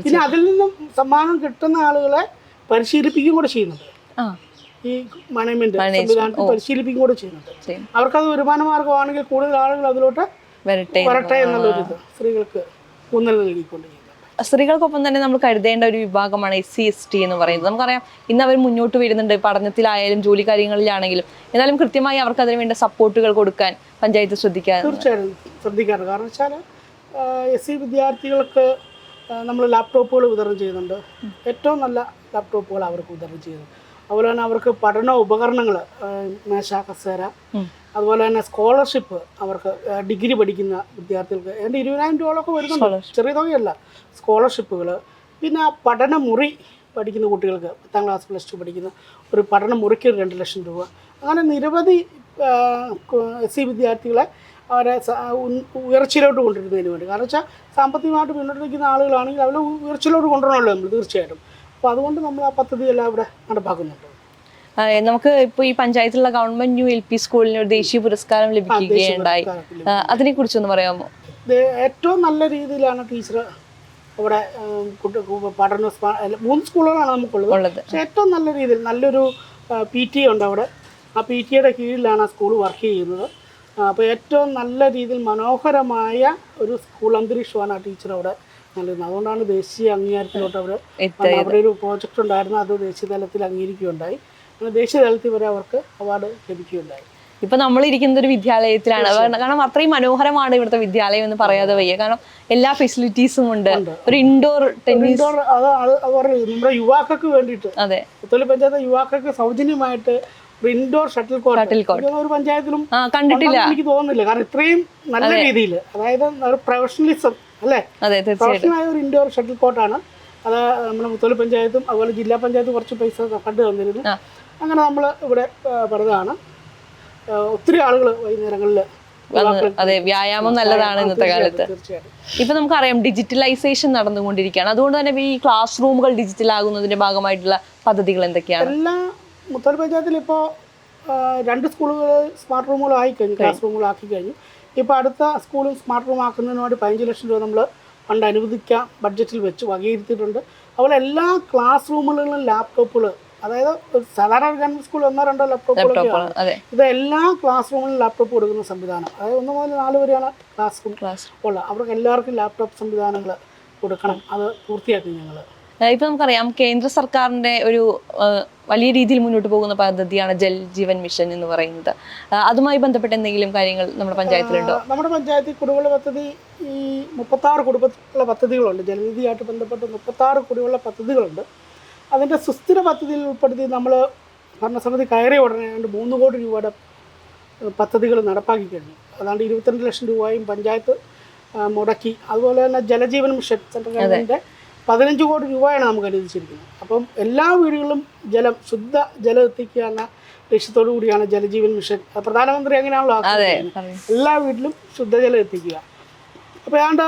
പിന്നെ അതിൽ നിന്നും സമ്മാനം കിട്ടുന്ന ആളുകളെ പരിശീലിപ്പിക്കുകയും കൂടെ ചെയ്യുന്നുണ്ട്. ഈ മാനേജ്മെന്റ് സംവിധാനത്തിൽ പരിശീലിപ്പിക്കുകയും കൂടെ ചെയ്യുന്നുണ്ട്. അവർക്കത് വരുമാന മാർഗമാണെങ്കിൽ കൂടുതൽ ആളുകൾ അതിലോട്ട് വരട്ടെ എന്നുള്ളൊരു ഇത് സ്ത്രീകൾക്ക് ഊന്നൽ നൽകിക്കൊണ്ടിരിക്കുന്നത്. സ്ത്രീകൾക്കൊപ്പം തന്നെ നമ്മൾ കരുതേണ്ട ഒരു വിഭാഗമാണ് SC/ST എന്ന് പറയുന്നത്. നമുക്കറിയാം, ഇന്ന് അവർ മുന്നോട്ട് വരുന്നുണ്ട്, പഠനത്തിലായാലും ജോലി കാര്യങ്ങളിലാണെങ്കിലും. എന്നാലും കൃത്യമായി അവർക്ക് അതിന് വേണ്ട സപ്പോർട്ടുകൾ കൊടുക്കാൻ പഞ്ചായത്ത് തീർച്ചയായും ശ്രദ്ധിക്കാറുണ്ട്. കാരണം വെച്ചാൽ SC വിദ്യാർത്ഥികൾക്ക് നമ്മൾ ലാപ്ടോപ്പുകൾ വിതരണം ചെയ്യുന്നുണ്ട്. ഏറ്റവും നല്ല ലാപ്ടോപ്പുകൾ അവർക്ക് വിതരണം ചെയ്യുന്നു. അതുപോലെ തന്നെ അവർക്ക് പഠന ഉപകരണങ്ങൾ, മേശ, കസേര, അതുപോലെ തന്നെ സ്കോളർഷിപ്പ് അവർക്ക് ഡിഗ്രി പഠിക്കുന്ന വിദ്യാർത്ഥികൾക്ക് 20,000 രൂപകളൊക്കെ വരുന്നുണ്ട്. ചെറിയ തുകയല്ല. സ്കോളർഷിപ്പുകൾ, പിന്നെ പഠന മുറി പഠിക്കുന്ന കുട്ടികൾക്ക് 10ാം ക്ലാസ് +2 പഠിക്കുന്ന ഒരു പഠന മുറിക്ക് 2 ലക്ഷം രൂപ. അങ്ങനെ നിരവധി SC വിദ്യാർത്ഥികളെ അവരെ ഉയർച്ചയിലോട്ട് കൊണ്ടുവരുന്നതിന് വേണ്ടി. കാരണം വെച്ചാൽ സാമ്പത്തികമായിട്ട് മുന്നോട്ട് നിൽക്കുന്ന ആളുകളാണെങ്കിൽ അവരെ ഉയർച്ചയിലോട്ട് കൊണ്ടുവരണമല്ലോ നമ്മൾ തീർച്ചയായിട്ടും. അപ്പോൾ അതുകൊണ്ട് നമ്മൾ ആ പദ്ധതിയെല്ലാം ഇവിടെ നടപ്പാക്കുന്നുണ്ട്. നമുക്ക് ഇപ്പോൾ ഈ പഞ്ചായത്തിലുള്ള ഗവൺമെന്റ് ന്യൂ LP സ്കൂളിന് ഒരു ദേശീയ പുരസ്കാരം ലഭിക്കുകയുണ്ടായി. അതിനെ കുറിച്ചൊന്ന് പറയാമോ? ഏറ്റവും നല്ല രീതിയിലാണ് ടീച്ചർ ഇവിടെ പഠന 3 സ്കൂളുകളാണ് നമുക്കുള്ളത്. പക്ഷേ ഏറ്റവും നല്ല രീതിയിൽ നല്ലൊരു PTA ഉണ്ട് അവിടെ. ആ PTAയുടെ കീഴിലാണ് ആ സ്കൂൾ വർക്ക് ചെയ്യുന്നത്. അപ്പോൾ ഏറ്റവും നല്ല രീതിയിൽ മനോഹരമായ ഒരു സ്കൂൾ അന്തരീക്ഷമാണ് ആ ടീച്ചർ അവിടെ നൽകുന്നത്. അതുകൊണ്ടാണ് ദേശീയ അംഗീകാരത്തിലോട്ട് അവിടെ ഒരു പ്രോജക്റ്റ് ഉണ്ടായിരുന്നു. അത് ദേശീയ തലത്തിൽ അംഗീകരിക്കുകയുണ്ടായി. അങ്ങനെ ദേശീയ തലത്തിൽ വരെ അവർക്ക് അവാർഡ് ലഭിക്കുകയുണ്ടായി. ഇപ്പൊ നമ്മൾ ഇരിക്കുന്ന ഒരു വിദ്യാലയത്തിലാണ്. കാരണം അത്രയും മനോഹരമാണ് ഇവിടുത്തെ വിദ്യാലയം എന്ന് പറയാതെ വയ്യ. കാരണം എല്ലാ ഫെസിലിറ്റീസും ഉണ്ട്. ഒരു ഇൻഡോർ ടെന്നീസ്, നമ്മുടെ യുവാക്കൾക്ക് വേണ്ടിയിട്ട് മുത്തോലി പഞ്ചായത്ത് യുവാക്കൾക്ക് സൗജന്യമായിട്ട് ഇൻഡോർ ഷട്ടിൽ കോർട്ട് ഒരു പഞ്ചായത്തിലും കണ്ടിട്ടില്ല എനിക്ക് തോന്നുന്നില്ല. കാരണം ഇത്രയും നല്ല രീതിയിൽ, അതായത് ഒരു പ്രൊഫഷണലിസം അല്ലേ, പ്രൊഫഷണലായ ഒരു ഇൻഡോർ ഷട്ടിൽ കോർട്ടാണ് അത് നമ്മുടെ മുത്തോലി പഞ്ചായത്തും അതുപോലെ ജില്ലാ പഞ്ചായത്ത് കുറച്ച് പൈസ ഫണ്ട് തന്നിരുന്നു. അങ്ങനെ നമ്മൾ ഇവിടെ പണിതാണ്. ഒത്തിരി ആളുകൾ വൈകുന്നേരങ്ങളിൽ അതെ, വ്യായാമം നല്ലതാണ് ഇന്നത്തെ കാലത്ത്. തീർച്ചയായിട്ടും. ഇപ്പൊ നമുക്കറിയാം ഡിജിറ്റലൈസേഷൻ നടന്നുകൊണ്ടിരിക്കുകയാണ്. അതുകൊണ്ട് തന്നെ ഈ ക്ലാസ് റൂമുകൾ ഡിജിറ്റൽ ആകുന്നതിന്റെ ഭാഗമായിട്ടുള്ള പദ്ധതികൾ എന്തൊക്കെയാണ്? എല്ലാ മുത്തോലി പഞ്ചായത്തിൽ ഇപ്പോൾ 2 സ്കൂളുകൾ സ്മാർട്ട് റൂമുകൾ ആയിക്കഴിഞ്ഞു, ക്ലാസ് റൂമുകൾ ആക്കി കഴിഞ്ഞു. ഇപ്പോൾ അടുത്ത സ്കൂളും സ്മാർട്ട് റൂം ആക്കുന്നതിന് വേണ്ടി 15 ലക്ഷം രൂപ നമ്മൾ ഫണ്ട് അനുവദിക്കാൻ ബഡ്ജറ്റിൽ വെച്ച് വകയിരുത്തിയിട്ടുണ്ട്. അതുപോലെ എല്ലാ ക്ലാസ് റൂമുകളിലും ലാപ്ടോപ്പുകൾ, അതായത് സാധാരണ ഗവൺമെന്റ് സ്കൂളിൽ 1-2 ലാപ്ടോപ്പുകളൊക്കെയാണ്. ഇത് എല്ലാ ക്ലാസ് റൂമിലും ലാപ്ടോപ്പ് കൊടുക്കുന്ന സംവിധാനം, അതായത് 1 മുതൽ 4 വരെയാണ് ക്ലാസ് റൂം ഉള്ളത്. അവർക്ക് എല്ലാവർക്കും ലാപ്ടോപ്പ് സംവിധാനങ്ങൾ കൊടുക്കണം. അത് പൂർത്തിയാക്കി ഞങ്ങൾ. ഇപ്പൊ നമുക്കറിയാം കേന്ദ്ര സർക്കാരിന്റെ ഒരു വലിയ രീതിയിൽ മുന്നോട്ട് പോകുന്ന പദ്ധതിയാണ് ജൽ ജീവൻ മിഷൻ എന്ന് പറയുന്നത്. അതുമായി ബന്ധപ്പെട്ട എന്തെങ്കിലും കാര്യങ്ങൾ നമ്മുടെ പഞ്ചായത്തിലുണ്ടോ? നമ്മുടെ പഞ്ചായത്തിൽ കുടിവെള്ള പദ്ധതി ഈ 36 കുടിവെള്ള പദ്ധതികളുണ്ട്. ജലനിധിയായിട്ട് ബന്ധപ്പെട്ട് 36 കുടിവെള്ള പദ്ധതികളുണ്ട്. അതിൻ്റെ സുസ്ഥിര പദ്ധതിയിൽ ഉൾപ്പെടുത്തി നമ്മൾ ഭരണസമിതി കയറിയ ഉടനെ 3 കോടി രൂപയുടെ പദ്ധതികൾ നടപ്പാക്കി കഴിഞ്ഞു. അതാണ്ട് 22 ലക്ഷം രൂപയും പഞ്ചായത്ത് മുടക്കി. അതുപോലെ തന്നെ ജലജീവൻ മിഷൻ സെൻട്രൽ ഗവൺമെൻറ്റിൻ്റെ 15 കോടി രൂപയാണ് നമുക്ക് അനുവദിച്ചിരിക്കുന്നത്. അപ്പം എല്ലാ വീടുകളിലും ശുദ്ധ ജലം എത്തിക്കുക എന്ന ലക്ഷ്യത്തോടു കൂടിയാണ് ജലജീവൻ മിഷൻ. പ്രധാനമന്ത്രി എങ്ങനെയാണല്ലോ എല്ലാ വീട്ടിലും ശുദ്ധജലം എത്തിക്കുക. അപ്പോൾ ഏതാണ്ട്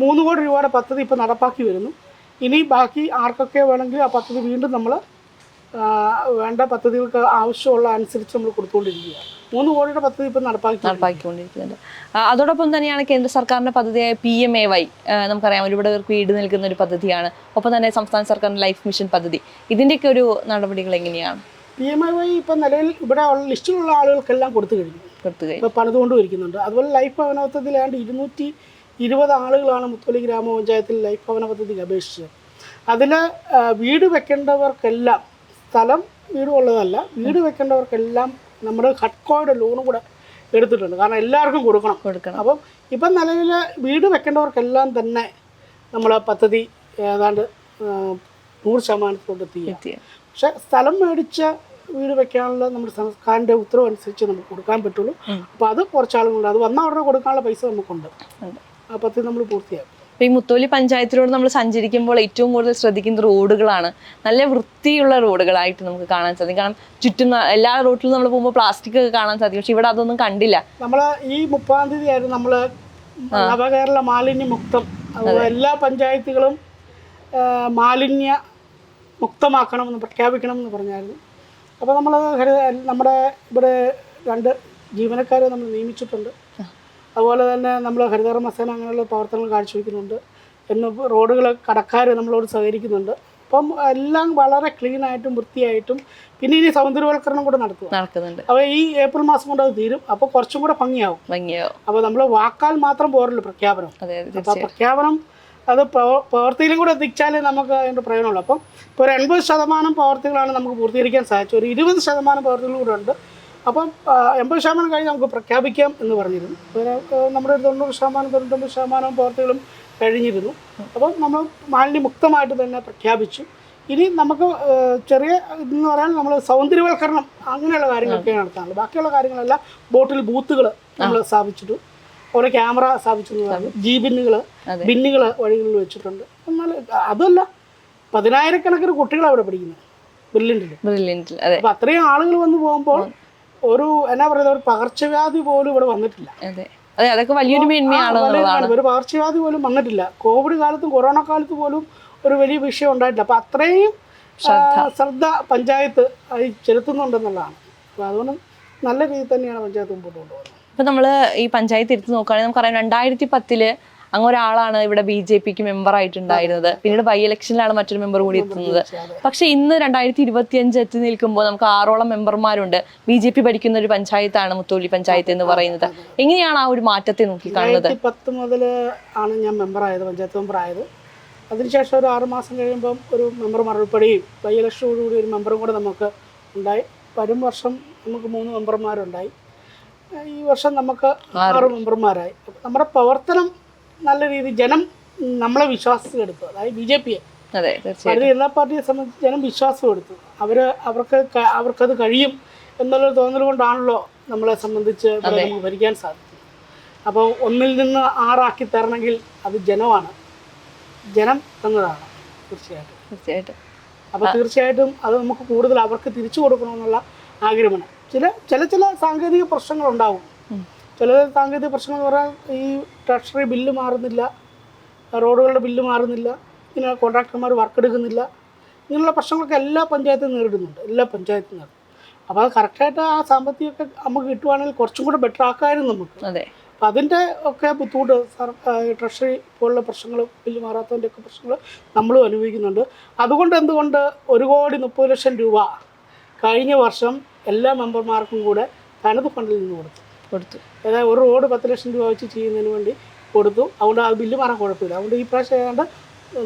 3 കോടി രൂപയുടെ പദ്ധതി ഇപ്പോൾ നടപ്പാക്കി വരുന്നു. ഇനി ബാക്കി ആർക്കൊക്കെ വേണമെങ്കിൽ ആ പദ്ധതി വീണ്ടും നമ്മൾ വേണ്ട പദ്ധതികൾക്ക് ആവശ്യമുള്ള അനുസരിച്ച് നമ്മൾ കൊടുത്തുകൊണ്ടിരിക്കുക. 3 കോടിയുടെ പദ്ധതി ഇപ്പം നടപ്പാക്കിക്കൊണ്ടിരിക്കുന്നുണ്ട്. അതോടൊപ്പം തന്നെയാണ് കേന്ദ്ര സർക്കാരിൻ്റെ പദ്ധതിയായ PMAY. നമുക്കറിയാം ഒരുപാട് പേർക്ക് വീട് നൽകുന്ന ഒരു പദ്ധതിയാണ്. ഒപ്പം തന്നെ സംസ്ഥാന സർക്കാരിൻ്റെ ലൈഫ് മിഷൻ പദ്ധതി. ഇതിൻ്റെയൊക്കെ ഒരു നടപടികൾ എങ്ങനെയാണ്? PMAY ഇപ്പം നിലവിൽ ഇവിടെ ലിസ്റ്റിലുള്ള ആളുകൾക്കെല്ലാം കൊടുത്തു കഴിഞ്ഞു. ഇപ്പോൾ പണിതുകൊണ്ടും ഇരിക്കുന്നുണ്ട്. അതുപോലെ ലൈഫ് ഭവന പദ്ധതിയിൽ ഏതാണ്ട് 220 ആളുകളാണ് മുത്തോലി ഗ്രാമപഞ്ചായത്തിൽ ലൈഫ് ഭവന പദ്ധതിക്ക് അപേക്ഷിച്ചത്. അതിൽ വീട് വെക്കേണ്ടവർക്കെല്ലാം, സ്ഥലം വീട് ഉള്ളതല്ല, വീട് വെക്കേണ്ടവർക്കെല്ലാം നമ്മുടെ ഹഡ്കോയുടെ ലോണും കൂടെ എടുത്തിട്ടുണ്ട്. കാരണം എല്ലാവർക്കും കൊടുക്കണം. അപ്പം ഇപ്പം നിലവിൽ വീട് വെക്കേണ്ടവർക്കെല്ലാം തന്നെ നമ്മളെ പദ്ധതി ഏതാണ്ട് 100% എത്തി. പക്ഷെ സ്ഥലം മേടിച്ച വീട് വെക്കാനുള്ള നമ്മുടെ സർക്കാരിൻ്റെ ഉത്തരവ് അനുസരിച്ച് നമുക്ക് കൊടുക്കാൻ പറ്റുള്ളൂ. അപ്പോൾ അത് കുറച്ചാളുകളുണ്ട്. അത് വന്ന ഉടനെ കൊടുക്കാനുള്ള പൈസ നമുക്കുണ്ട്. ആ പദ്ധതി നമ്മൾ പൂർത്തിയാക്കും. ഈ മുത്തോലി പഞ്ചായത്തിലൂടെ നമ്മൾ സഞ്ചരിക്കുമ്പോൾ ഏറ്റവും കൂടുതൽ ശ്രദ്ധിക്കുന്ന റോഡുകളാണ്. നല്ല വൃത്തിയുള്ള റോഡുകളായിട്ട് നമുക്ക് കാണാൻ സാധിക്കും. കാരണം ചുറ്റും എല്ലാ റോഡിലും നമ്മൾ പോകുമ്പോൾ പ്ലാസ്റ്റിക് ഒക്കെ കാണാൻ സാധിക്കും. പക്ഷെ ഇവിടെ അതൊന്നും കണ്ടില്ല. നമ്മൾ ഈ 30-ാം തീയതി ആയിരുന്നു നമ്മൾ നവകേരള മാലിന്യ മുക്തം. എല്ലാ പഞ്ചായത്തുകളും മാലിന്യ മുക്തമാക്കണമെന്ന് പ്രഖ്യാപിക്കണമെന്ന് പറഞ്ഞായിരുന്നു. അപ്പോൾ നമ്മൾ നമ്മുടെ ഇവിടെ 2 ജീവനക്കാരെ നമ്മൾ നിയമിച്ചിട്ടുണ്ട്. അതുപോലെ തന്നെ നമ്മൾ ഹരിതകർമ്മ സേന അങ്ങനെയുള്ള പ്രവർത്തനങ്ങൾ കാഴ്ചവെക്കുന്നുണ്ട്. റോഡുകൾ കടക്കാർ നമ്മളോട് സഹകരിക്കുന്നുണ്ട്. അപ്പം എല്ലാം വളരെ ക്ലീനായിട്ടും വൃത്തിയായിട്ടും പിന്നെ ഇനി സൗന്ദര്യവൽക്കരണം കൂടെ നടക്കുന്നുണ്ട്. അപ്പോൾ ഈ ഏപ്രിൽ മാസം കൊണ്ട് അത് തീരും. അപ്പോൾ കുറച്ചും കൂടെ ഭംഗിയാവും. അപ്പോൾ നമ്മൾ വാക്കാൽ മാത്രം പോരല്ലോ പ്രഖ്യാപനം. അപ്പോൾ പ്രഖ്യാപനം അത് പ്രവൃത്തിയിലും കൂടെ എത്തിച്ചാലേ നമുക്ക് അതിൻ്റെ പ്രയോജനമുള്ളൂ. അപ്പം ഇപ്പോൾ ഒരു 80% പ്രവർത്തികളാണ് നമുക്ക് പൂർത്തീകരിക്കാൻ സാധിച്ചത്. ഒരു 20% പ്രവർത്തികൾ കൂടെ ഉണ്ട്. അപ്പം 80% കഴിഞ്ഞ് നമുക്ക് പ്രഖ്യാപിക്കാം എന്ന് പറഞ്ഞിരുന്നു. നമ്മുടെ ഒരു 90%-99% പ്രവർത്തികളും കഴിഞ്ഞിരുന്നു. അപ്പം നമ്മൾ മാലിന്യമുക്തമായിട്ട് തന്നെ പ്രഖ്യാപിച്ചു. ഇനി നമുക്ക് ചെറിയ ഇതെന്ന് പറയാൻ നമ്മൾ സൗന്ദര്യവൽക്കരണം അങ്ങനെയുള്ള കാര്യങ്ങളൊക്കെ നടത്താനുള്ളൂ. ബാക്കിയുള്ള കാര്യങ്ങളെല്ലാം ബോട്ടിൽ ബൂത്തുകൾ നമ്മൾ സ്ഥാപിച്ചിട്ടു. ഓരോ ക്യാമറ സ്ഥാപിച്ചിട്ടുള്ളതാണ്. ബിന്നുകൾ വഴികളിൽ വെച്ചിട്ടുണ്ട്. എന്നാൽ അതല്ല, 10,000-കണക്കിന് കുട്ടികളാണ് അവിടെ പഠിക്കുന്നത് ബ്രില്യൻറ്റിൽ. അപ്പം അത്രയും ആളുകൾ വന്ന് പോകുമ്പോൾ ഒരു എന്നാ പറയുന്നത്, ഒരു പകർച്ചവ്യാധി പോലും ഇവിടെ വന്നിട്ടില്ല. അതൊക്കെ വലിയൊരു ഒരു പകർച്ചവ്യാധി പോലും വന്നിട്ടില്ല. കോവിഡ് കാലത്തും കൊറോണ കാലത്ത് പോലും ഒരു വലിയ വിഷയം ഉണ്ടായിട്ടില്ല. അപ്പം അത്രയും ശ്രദ്ധ പഞ്ചായത്ത് ചെലുത്തുന്നുണ്ടെന്നുള്ളതാണ്. അപ്പോൾ അതുകൊണ്ട് നല്ല രീതിയിൽ തന്നെയാണ് പഞ്ചായത്ത് മുമ്പോട്ട് കൊണ്ടുപോകുന്നത്. ഇപ്പം നമ്മൾ ഈ പഞ്ചായത്ത് എടുത്ത് നോക്കുകയാണെങ്കിൽ നമുക്കറിയാം 2010 അങ്ങ് ഒരാളാണ് ഇവിടെ BJPക്ക് മെമ്പറായിട്ടുണ്ടായിരുന്നത്. പിന്നീട് ബൈ ഇലക്ഷനിലാണ് മറ്റൊരു മെമ്പർ കൂടി എത്തുന്നത്. പക്ഷെ ഇന്ന് 2025 എത്തി നിൽക്കുമ്പോൾ നമുക്ക് 6ഓളം മെമ്പർമാരുണ്ട്. BJP ഭരിക്കുന്ന ഒരു പഞ്ചായത്താണ് മുത്തോലി പഞ്ചായത്ത് എന്ന് പറയുന്നത്. എങ്ങനെയാണ് ആ ഒരു മാറ്റത്തെ നോക്കി കാണുന്നത്? 2010 മുതൽ ആണ് ഞാൻ പഞ്ചായത്ത് മെമ്പറായത്. അതിനുശേഷം ഒരു 6 മാസം കഴിയുമ്പം ഒരു മെമ്പർ മറുപടിയും ബൈ ഇലക്ഷനോടുകൂടി ഒരു മെമ്പറും കൂടെ നമുക്ക് ഉണ്ടായി. വരും വർഷം നമുക്ക് 3 മെമ്പർമാരുണ്ടായി. ഈ വർഷം നമുക്ക് 6 മെമ്പർമാരായി. നമ്മുടെ പ്രവർത്തനം നല്ല രീതിയിൽ ജനം നമ്മളെ വിശ്വാസം എടുത്തു. അതായത് BJPയെ ഭാരതീയ ജനതാ പാർട്ടിയെ സംബന്ധിച്ച് ജനം വിശ്വാസം എടുത്തു. അവർക്കത് കഴിയും എന്നുള്ളൊരു തോന്നൽ കൊണ്ടാണല്ലോ നമ്മളെ സംബന്ധിച്ച് നമുക്ക് ഭരിക്കാൻ സാധിക്കും. അപ്പോൾ 1 നിന്ന് 6 ആക്കി തരണമെങ്കിൽ അത് ജനമാണ്. ജനം തന്നതാണ്. തീർച്ചയായിട്ടും. തീർച്ചയായിട്ടും. അപ്പോൾ തീർച്ചയായിട്ടും അത് നമുക്ക് കൂടുതൽ അവർക്ക് തിരിച്ചു കൊടുക്കണമെന്നുള്ള ആഗ്രഹമാണ്. ചില സാങ്കേതിക പ്രശ്നങ്ങളുണ്ടാവും. ചില സാങ്കേതിക പ്രശ്നങ്ങൾ എന്ന് പറഞ്ഞാൽ ഈ ട്രഷറി ബില്ല് മാറുന്നില്ല, റോഡുകളുടെ ബില്ല് മാറുന്നില്ല, ഇങ്ങനെ കോൺട്രാക്ടർമാർ വർക്ക് എടുക്കുന്നില്ല, ഇങ്ങനെയുള്ള പ്രശ്നങ്ങളൊക്കെ എല്ലാ പഞ്ചായത്തും നേരിടുന്നുണ്ട്, എല്ലാ പഞ്ചായത്തും നേരിടും. അപ്പോൾ അത് കറക്റ്റായിട്ട് ആ സാമ്പത്തികമൊക്കെ നമുക്ക് കിട്ടുവാണെങ്കിൽ കുറച്ചും കൂടെ ബെറ്റർ ആക്കാമായിരുന്നു നമുക്ക്. അതെ. അപ്പം അതിൻ്റെ ഒക്കെ ബുദ്ധിമുട്ട് ട്രഷറി പോലുള്ള പ്രശ്നങ്ങൾ, ബില്ല് മാറാത്തതിൻ്റെ ഒക്കെ പ്രശ്നങ്ങൾ നമ്മളും അനുഭവിക്കുന്നുണ്ട്. അതുകൊണ്ട് എന്തുകൊണ്ട് 1,30,00,000 രൂപ കഴിഞ്ഞ വർഷം എല്ലാ മെമ്പർമാർക്കും കൂടെ തനത് ഫണ്ടിൽ നിന്ന് കൊടുത്തു. അതായത് ഒരു റോഡ് 10 ലക്ഷം രൂപ വെച്ച് ചെയ്യുന്നതിന് വേണ്ടി കൊടുത്തു. അതുകൊണ്ട് അത് ബില്ല് മാറാൻ കുഴപ്പമില്ല. അതുകൊണ്ട് ഈ പ്രാവശ്യം ഏതാണ്ട്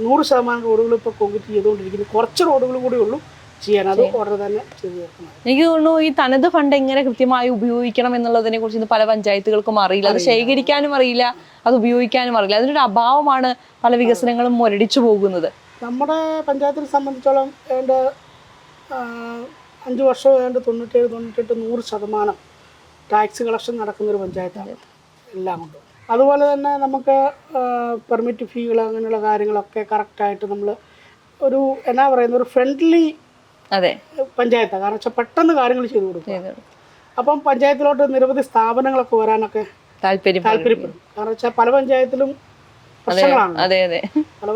100% റോഡുകൾ ഇപ്പോൾ കോൺക്രീറ്റ് ചെയ്തുകൊണ്ടിരിക്കുന്നു. കുറച്ച് റോഡുകൾ കൂടി ഉള്ളൂ ചെയ്യാൻ. അത് ഓർഡർ തന്നെ ചെയ്തു തീർക്കണം. എനിക്ക് തോന്നുന്നു ഈ തനത് ഫണ്ട് എങ്ങനെ കൃത്യമായി ഉപയോഗിക്കണം എന്നുള്ളതിനെ കുറിച്ച് ഇന്ന് പല പഞ്ചായത്തുകൾക്കും അറിയില്ല. അത് ശേഖരിക്കാനും അറിയില്ല, അത് ഉപയോഗിക്കാനും അറിയില്ല. അതിനൊരു അഭാവമാണ് പല വികസനങ്ങളും മുരടിച്ചു പോകുന്നത്. നമ്മുടെ പഞ്ചായത്തിനെ സംബന്ധിച്ചോളം ഏതാണ്ട് 5 വർഷം ഏതാണ്ട് 97, 98, 100% ടാക്സ് കളക്ഷൻ നടക്കുന്നൊരു പഞ്ചായത്താണ് എല്ലാം കൊണ്ട്. അതുപോലെ തന്നെ നമുക്ക് പെർമിറ്റ് ഫീകൾ അങ്ങനെയുള്ള കാര്യങ്ങളൊക്കെ കറക്റ്റായിട്ട് നമ്മൾ ഒരു എന്നാ പറയുന്ന ഒരു ഫ്രണ്ട്ലി പഞ്ചായത്താണ്. കാരണം വെച്ചാൽ പെട്ടെന്ന് കാര്യങ്ങൾ ചെയ്തു കൊടുക്കും. അപ്പം പഞ്ചായത്തിലോട്ട് നിരവധി സ്ഥാപനങ്ങളൊക്കെ വരാനൊക്കെ താല്പര്യപ്പെടും. കാരണം വെച്ചാൽ പല പഞ്ചായത്തിലും പ്രശ്നങ്ങളാണ്, പല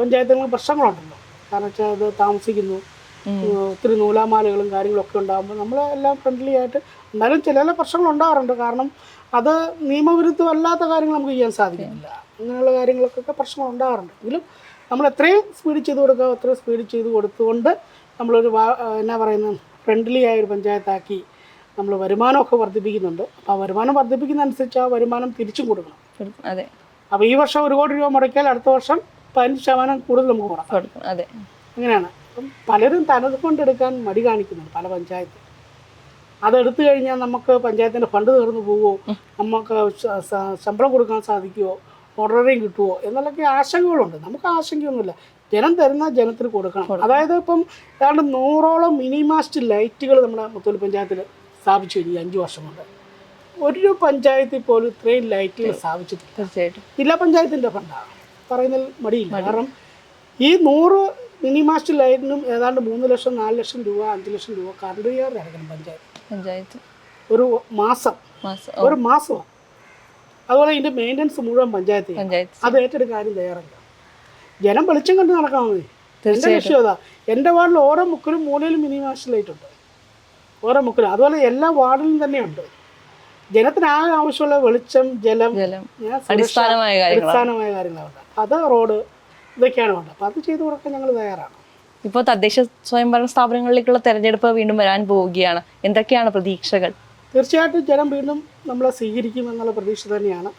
പ്രശ്നങ്ങളുണ്ടല്ലോ. കാരണം വെച്ചാൽ അത് താമസിക്കുന്നു, ഒത്തിരി നൂലാമാലകളും കാര്യങ്ങളൊക്കെ ഉണ്ടാകുമ്പോൾ നമ്മളെല്ലാം ഫ്രണ്ട്ലി ആയിട്ട്, എന്നാലും ചില പ്രശ്നങ്ങൾ ഉണ്ടാകാറുണ്ട്. കാരണം അത് നിയമവിരുദ്ധമല്ലാത്ത കാര്യങ്ങൾ നമുക്ക് ചെയ്യാൻ സാധിക്കുന്നില്ല. അങ്ങനെയുള്ള കാര്യങ്ങൾക്കൊക്കെ പ്രശ്നങ്ങൾ ഉണ്ടാകാറുണ്ട്. എങ്കിലും നമ്മൾ എത്രയും സ്പീഡ് ചെയ്ത് കൊടുക്കുക, അത്രയും സ്പീഡ് ചെയ്ത് കൊടുത്തുകൊണ്ട് നമ്മളൊരു എന്നാ പറയുന്നത് ഫ്രണ്ട്ലി ആയൊരു പഞ്ചായത്താക്കി നമ്മൾ വരുമാനമൊക്കെ വർദ്ധിപ്പിക്കുന്നുണ്ട്. അപ്പോൾ ആ വരുമാനം വർദ്ധിപ്പിക്കുന്നതനുസരിച്ച് ആ വരുമാനം തിരിച്ചും കൊടുക്കണം. അതെ. അപ്പോൾ ഈ വർഷം 1 കോടി രൂപ മുടക്കിയാൽ അടുത്ത വർഷം 15% കൂടുതൽ നമുക്ക് കൊടുക്കാം. അതെ, അങ്ങനെയാണ്. അപ്പം പലരും തനത് ഫണ്ട് എടുക്കാൻ മടി കാണിക്കുന്നുണ്ട് പല പഞ്ചായത്ത്. അതെടുത്തു കഴിഞ്ഞാൽ നമുക്ക് പഞ്ചായത്തിൻ്റെ ഫണ്ട് തീർന്നു പോവുമോ, നമുക്ക് ശമ്പളം കൊടുക്കാൻ സാധിക്കുമോ, ഓർഡറിങ് കിട്ടുമോ എന്നൊക്കെ ആശങ്കകളുണ്ട്. നമുക്ക് ആശങ്കയൊന്നുമില്ല. ജനം തരുന്ന ജനത്തിന് കൊടുക്കണം. അതായത് ഇപ്പം ഏതാണ്ട് 100ഓളം മിനിമാസ്റ്റ് ലൈറ്റുകൾ നമ്മുടെ മുത്തോലി പഞ്ചായത്തിൽ സ്ഥാപിച്ചു കഴിഞ്ഞു 5 വർഷം കൊണ്ട്. ഒരു പഞ്ചായത്തിൽ പോലും ഇത്രയും ലൈറ്റുകൾ സ്ഥാപിച്ചിട്ടില്ല. തീർച്ചയായിട്ടും ജില്ലാ പഞ്ചായത്തിൻ്റെ ഫണ്ടാണ് പറയുന്നതിൽ മടിയില്ല. കാരണം ഈ 100 മിനിമാസ്റ്റ് ലൈറ്റിനും ഏതാണ്ട് 3 ലക്ഷം, 4 ലക്ഷം രൂപ, 5 ലക്ഷം രൂപ കറണ്ട് ചാർജ് അടക്കണം പഞ്ചായത്ത് ഒരു മാസമാണ്. അതുപോലെ ഇതിൻ്റെ മെയിൻ്റനൻസ് മുഴുവൻ പഞ്ചായത്ത്. അത് ഏറ്റെടുക്കാൻ ആരും തയ്യാറല്ല. ജനം വെളിച്ചം കണ്ട് നടക്കാൻ മതി. എൻ്റെ ലക്ഷ്യം അതാ. എൻ്റെ വാർഡിൽ ഓരോ മുക്കിലും മൂലയിലും മിനിമാസ്റ്റ് ലൈറ്റ് ഉണ്ട്, ഓരോ മുക്കിലും. അതുപോലെ എല്ലാ വാർഡിലും തന്നെയുണ്ട്. ജനത്തിന് ആവശ്യമുള്ള വെളിച്ചം, ജലം, അടിസ്ഥാനമായ കാര്യങ്ങളുണ്ട്. അത് റോഡ്, ഇതൊക്കെയാണ് വേണ്ടത്. അപ്പോൾ അത് ചെയ്തു കൊടുക്കാൻ ഞങ്ങൾ തയ്യാറാണ്. ഇപ്പോൾ തദ്ദേശ സ്വയംഭരണ സ്ഥാപനങ്ങളിലേക്കുള്ള തെരഞ്ഞെടുപ്പ് വീണ്ടും വരാൻ പോവുകയാണ്. എന്തൊക്കെയാണ് പ്രതീക്ഷകൾ? തീർച്ചയായിട്ടും ജനം വീണ്ടും നമ്മളെ സ്വീകരിക്കുമെന്നുള്ള പ്രതീക്ഷ തന്നെയാണ്.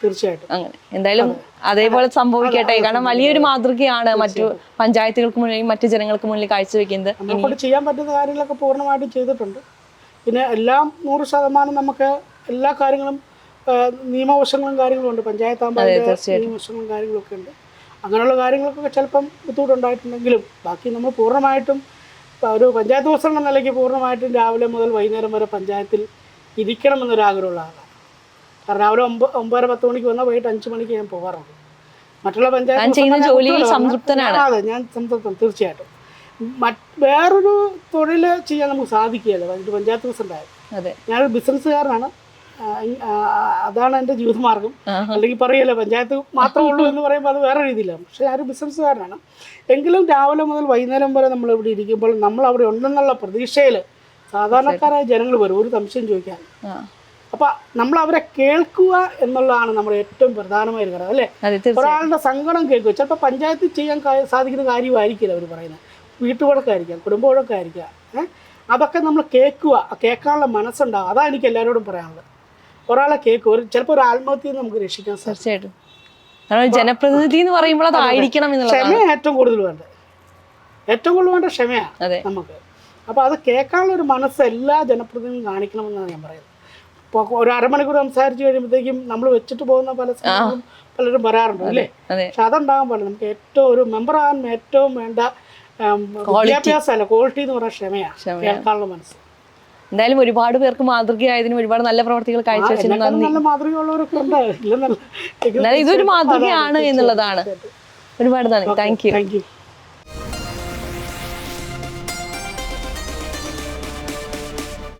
തീർച്ചയായിട്ടും അങ്ങനെ എന്തായാലും അതേപോലെ സംഭവിക്കട്ടെ. കാരണം വലിയൊരു മാതൃകയാണ് മറ്റു പഞ്ചായത്തുകൾക്ക് മുന്നിൽ, മറ്റു ജനങ്ങൾക്ക് മുന്നിൽ കാഴ്ചവെക്കുന്നത്. നമ്മളെ ചെയ്യാൻ പറ്റുന്ന കാര്യങ്ങളൊക്കെ പൂർണ്ണമായിട്ടും ചെയ്തിട്ടുണ്ട്. പിന്നെ എല്ലാം 100% നമുക്ക് എല്ലാ കാര്യങ്ങളും നിയമവശങ്ങളും കാര്യങ്ങളും ഉണ്ട്. പഞ്ചായത്താകുമ്പോൾ നിയമവശങ്ങളും കാര്യങ്ങളൊക്കെ ഉണ്ട്. അങ്ങനെയുള്ള കാര്യങ്ങൾക്കൊക്കെ ചിലപ്പം ബുദ്ധിമുട്ടുണ്ടായിട്ടുണ്ടെങ്കിലും ബാക്കി നമ്മൾ പൂർണ്ണമായിട്ടും ഒരു പഞ്ചായത്ത് പ്രസിഡന്റ് എന്ന നിലയ്ക്ക് പൂർണ്ണമായിട്ടും രാവിലെ മുതൽ വൈകുന്നേരം വരെ പഞ്ചായത്തിൽ ഇരിക്കണമെന്നൊരാഗ്രഹമുള്ള ആളാണ്. കാരണം രാവിലെ 9:30-10 മണിക്ക് വന്നാൽ വൈകിട്ട് 5 മണിക്ക് ഞാൻ പോകാറുണ്ട്. മറ്റുള്ള പഞ്ചായത്ത് സംതൃപ്തനാണ്. അതെ, ഞാൻ സംതൃപ്തൻ. തീർച്ചയായിട്ടും വേറൊരു തൊഴിൽ ചെയ്യാൻ നമുക്ക് സാധിക്കുകയല്ല പഞ്ചായത്ത് പ്രസിഡന്റായത്. ഞാനൊരു ബിസിനസ്സുകാരനാണ്. അതാണ് എൻ്റെ ജീവിതമാർഗം. അല്ലെങ്കിൽ പറയല്ലോ പഞ്ചായത്ത് മാത്രമേ ഉള്ളൂ എന്ന് പറയുമ്പോൾ അത് വേറെ രീതിയിലാണ്. പക്ഷേ ഞാനൊരു ബിസിനസ്സുകാരനാണ്. എങ്കിലും രാവിലെ മുതൽ വൈകുന്നേരം വരെ നമ്മളിവിടെ ഇരിക്കുമ്പോൾ നമ്മൾ അവിടെ ഉണ്ടെന്നുള്ള പ്രതീക്ഷയിൽ സാധാരണക്കാരായ ജനങ്ങൾ വരും ഒരു സംശയം ചോദിക്കാൻ. അപ്പം നമ്മൾ അവരെ കേൾക്കുക എന്നുള്ളതാണ് നമ്മുടെ ഏറ്റവും പ്രധാനമായ ഒരു കാര്യം, അല്ലേ? ഒരാളുടെ സങ്കടം കേൾക്കുക. ചിലപ്പോൾ പഞ്ചായത്തിൽ ചെയ്യാൻ സാധിക്കുന്ന കാര്യമായിരിക്കില്ല അവർ പറയുന്നത്. വീട്ടുവഴക്കായിരിക്കാം, കുടുംബവഴക്കായിരിക്കാം. അതൊക്കെ നമ്മൾ കേൾക്കുക, കേൾക്കാനുള്ള മനസ്സുണ്ടാകും. അതാണ് എനിക്ക് എല്ലാവരോടും പറയാനുള്ളത്. ഒരാളെ കേൾക്കുക. ചിലപ്പോൾ ഒരു ആത്മഹത്യയിൽ നമുക്ക് രക്ഷിക്കാൻ തീർച്ചയായിട്ടും. ജനപ്രതിനിധി എന്ന് പറയുമ്പോൾ അതായിരിക്കണം. ക്ഷമ ഏറ്റവും കൂടുതൽ വേണ്ട ക്ഷമയാണ് നമുക്ക്. അപ്പോൾ അത് കേൾക്കാനുള്ള ഒരു മനസ്സ് എല്ലാ ജനപ്രതിനിധിയും കാണിക്കണമെന്നാണ് ഞാൻ പറയുന്നത്. ഇപ്പോൾ ഒരു അരമണിക്കൂർ സംസാരിച്ച് കഴിയുമ്പോഴത്തേക്കും നമ്മൾ വെച്ചിട്ട് പോകുന്ന പല സമയങ്ങളും പലരും പറയാറുണ്ട്, അല്ലേ? പക്ഷെ അതുണ്ടാകാൻ പാടില്ല. നമുക്ക് ഏറ്റവും ഒരു മെമ്പറാകാൻ ഏറ്റവും വേണ്ട വിദ്യാഭ്യാസമല്ല, ക്വാളിറ്റി എന്ന് പറഞ്ഞാൽ ക്ഷമയാണ്, കേൾക്കാനുള്ള മനസ്സ്. എന്തായാലും ഒരുപാട് പേർക്ക് മാതൃകയായതിനും ഒരുപാട് നല്ല പ്രവർത്തികൾ കാഴ്ചവെച്ചതിനും നല്ല മാതൃകയുള്ളവരൊക്കെ ഉണ്ട്. ഇതൊരു മാതൃകയാണ് എന്നുള്ളതാണ്. ഒരുപാട് നന്ദി. Thank you. Thank you.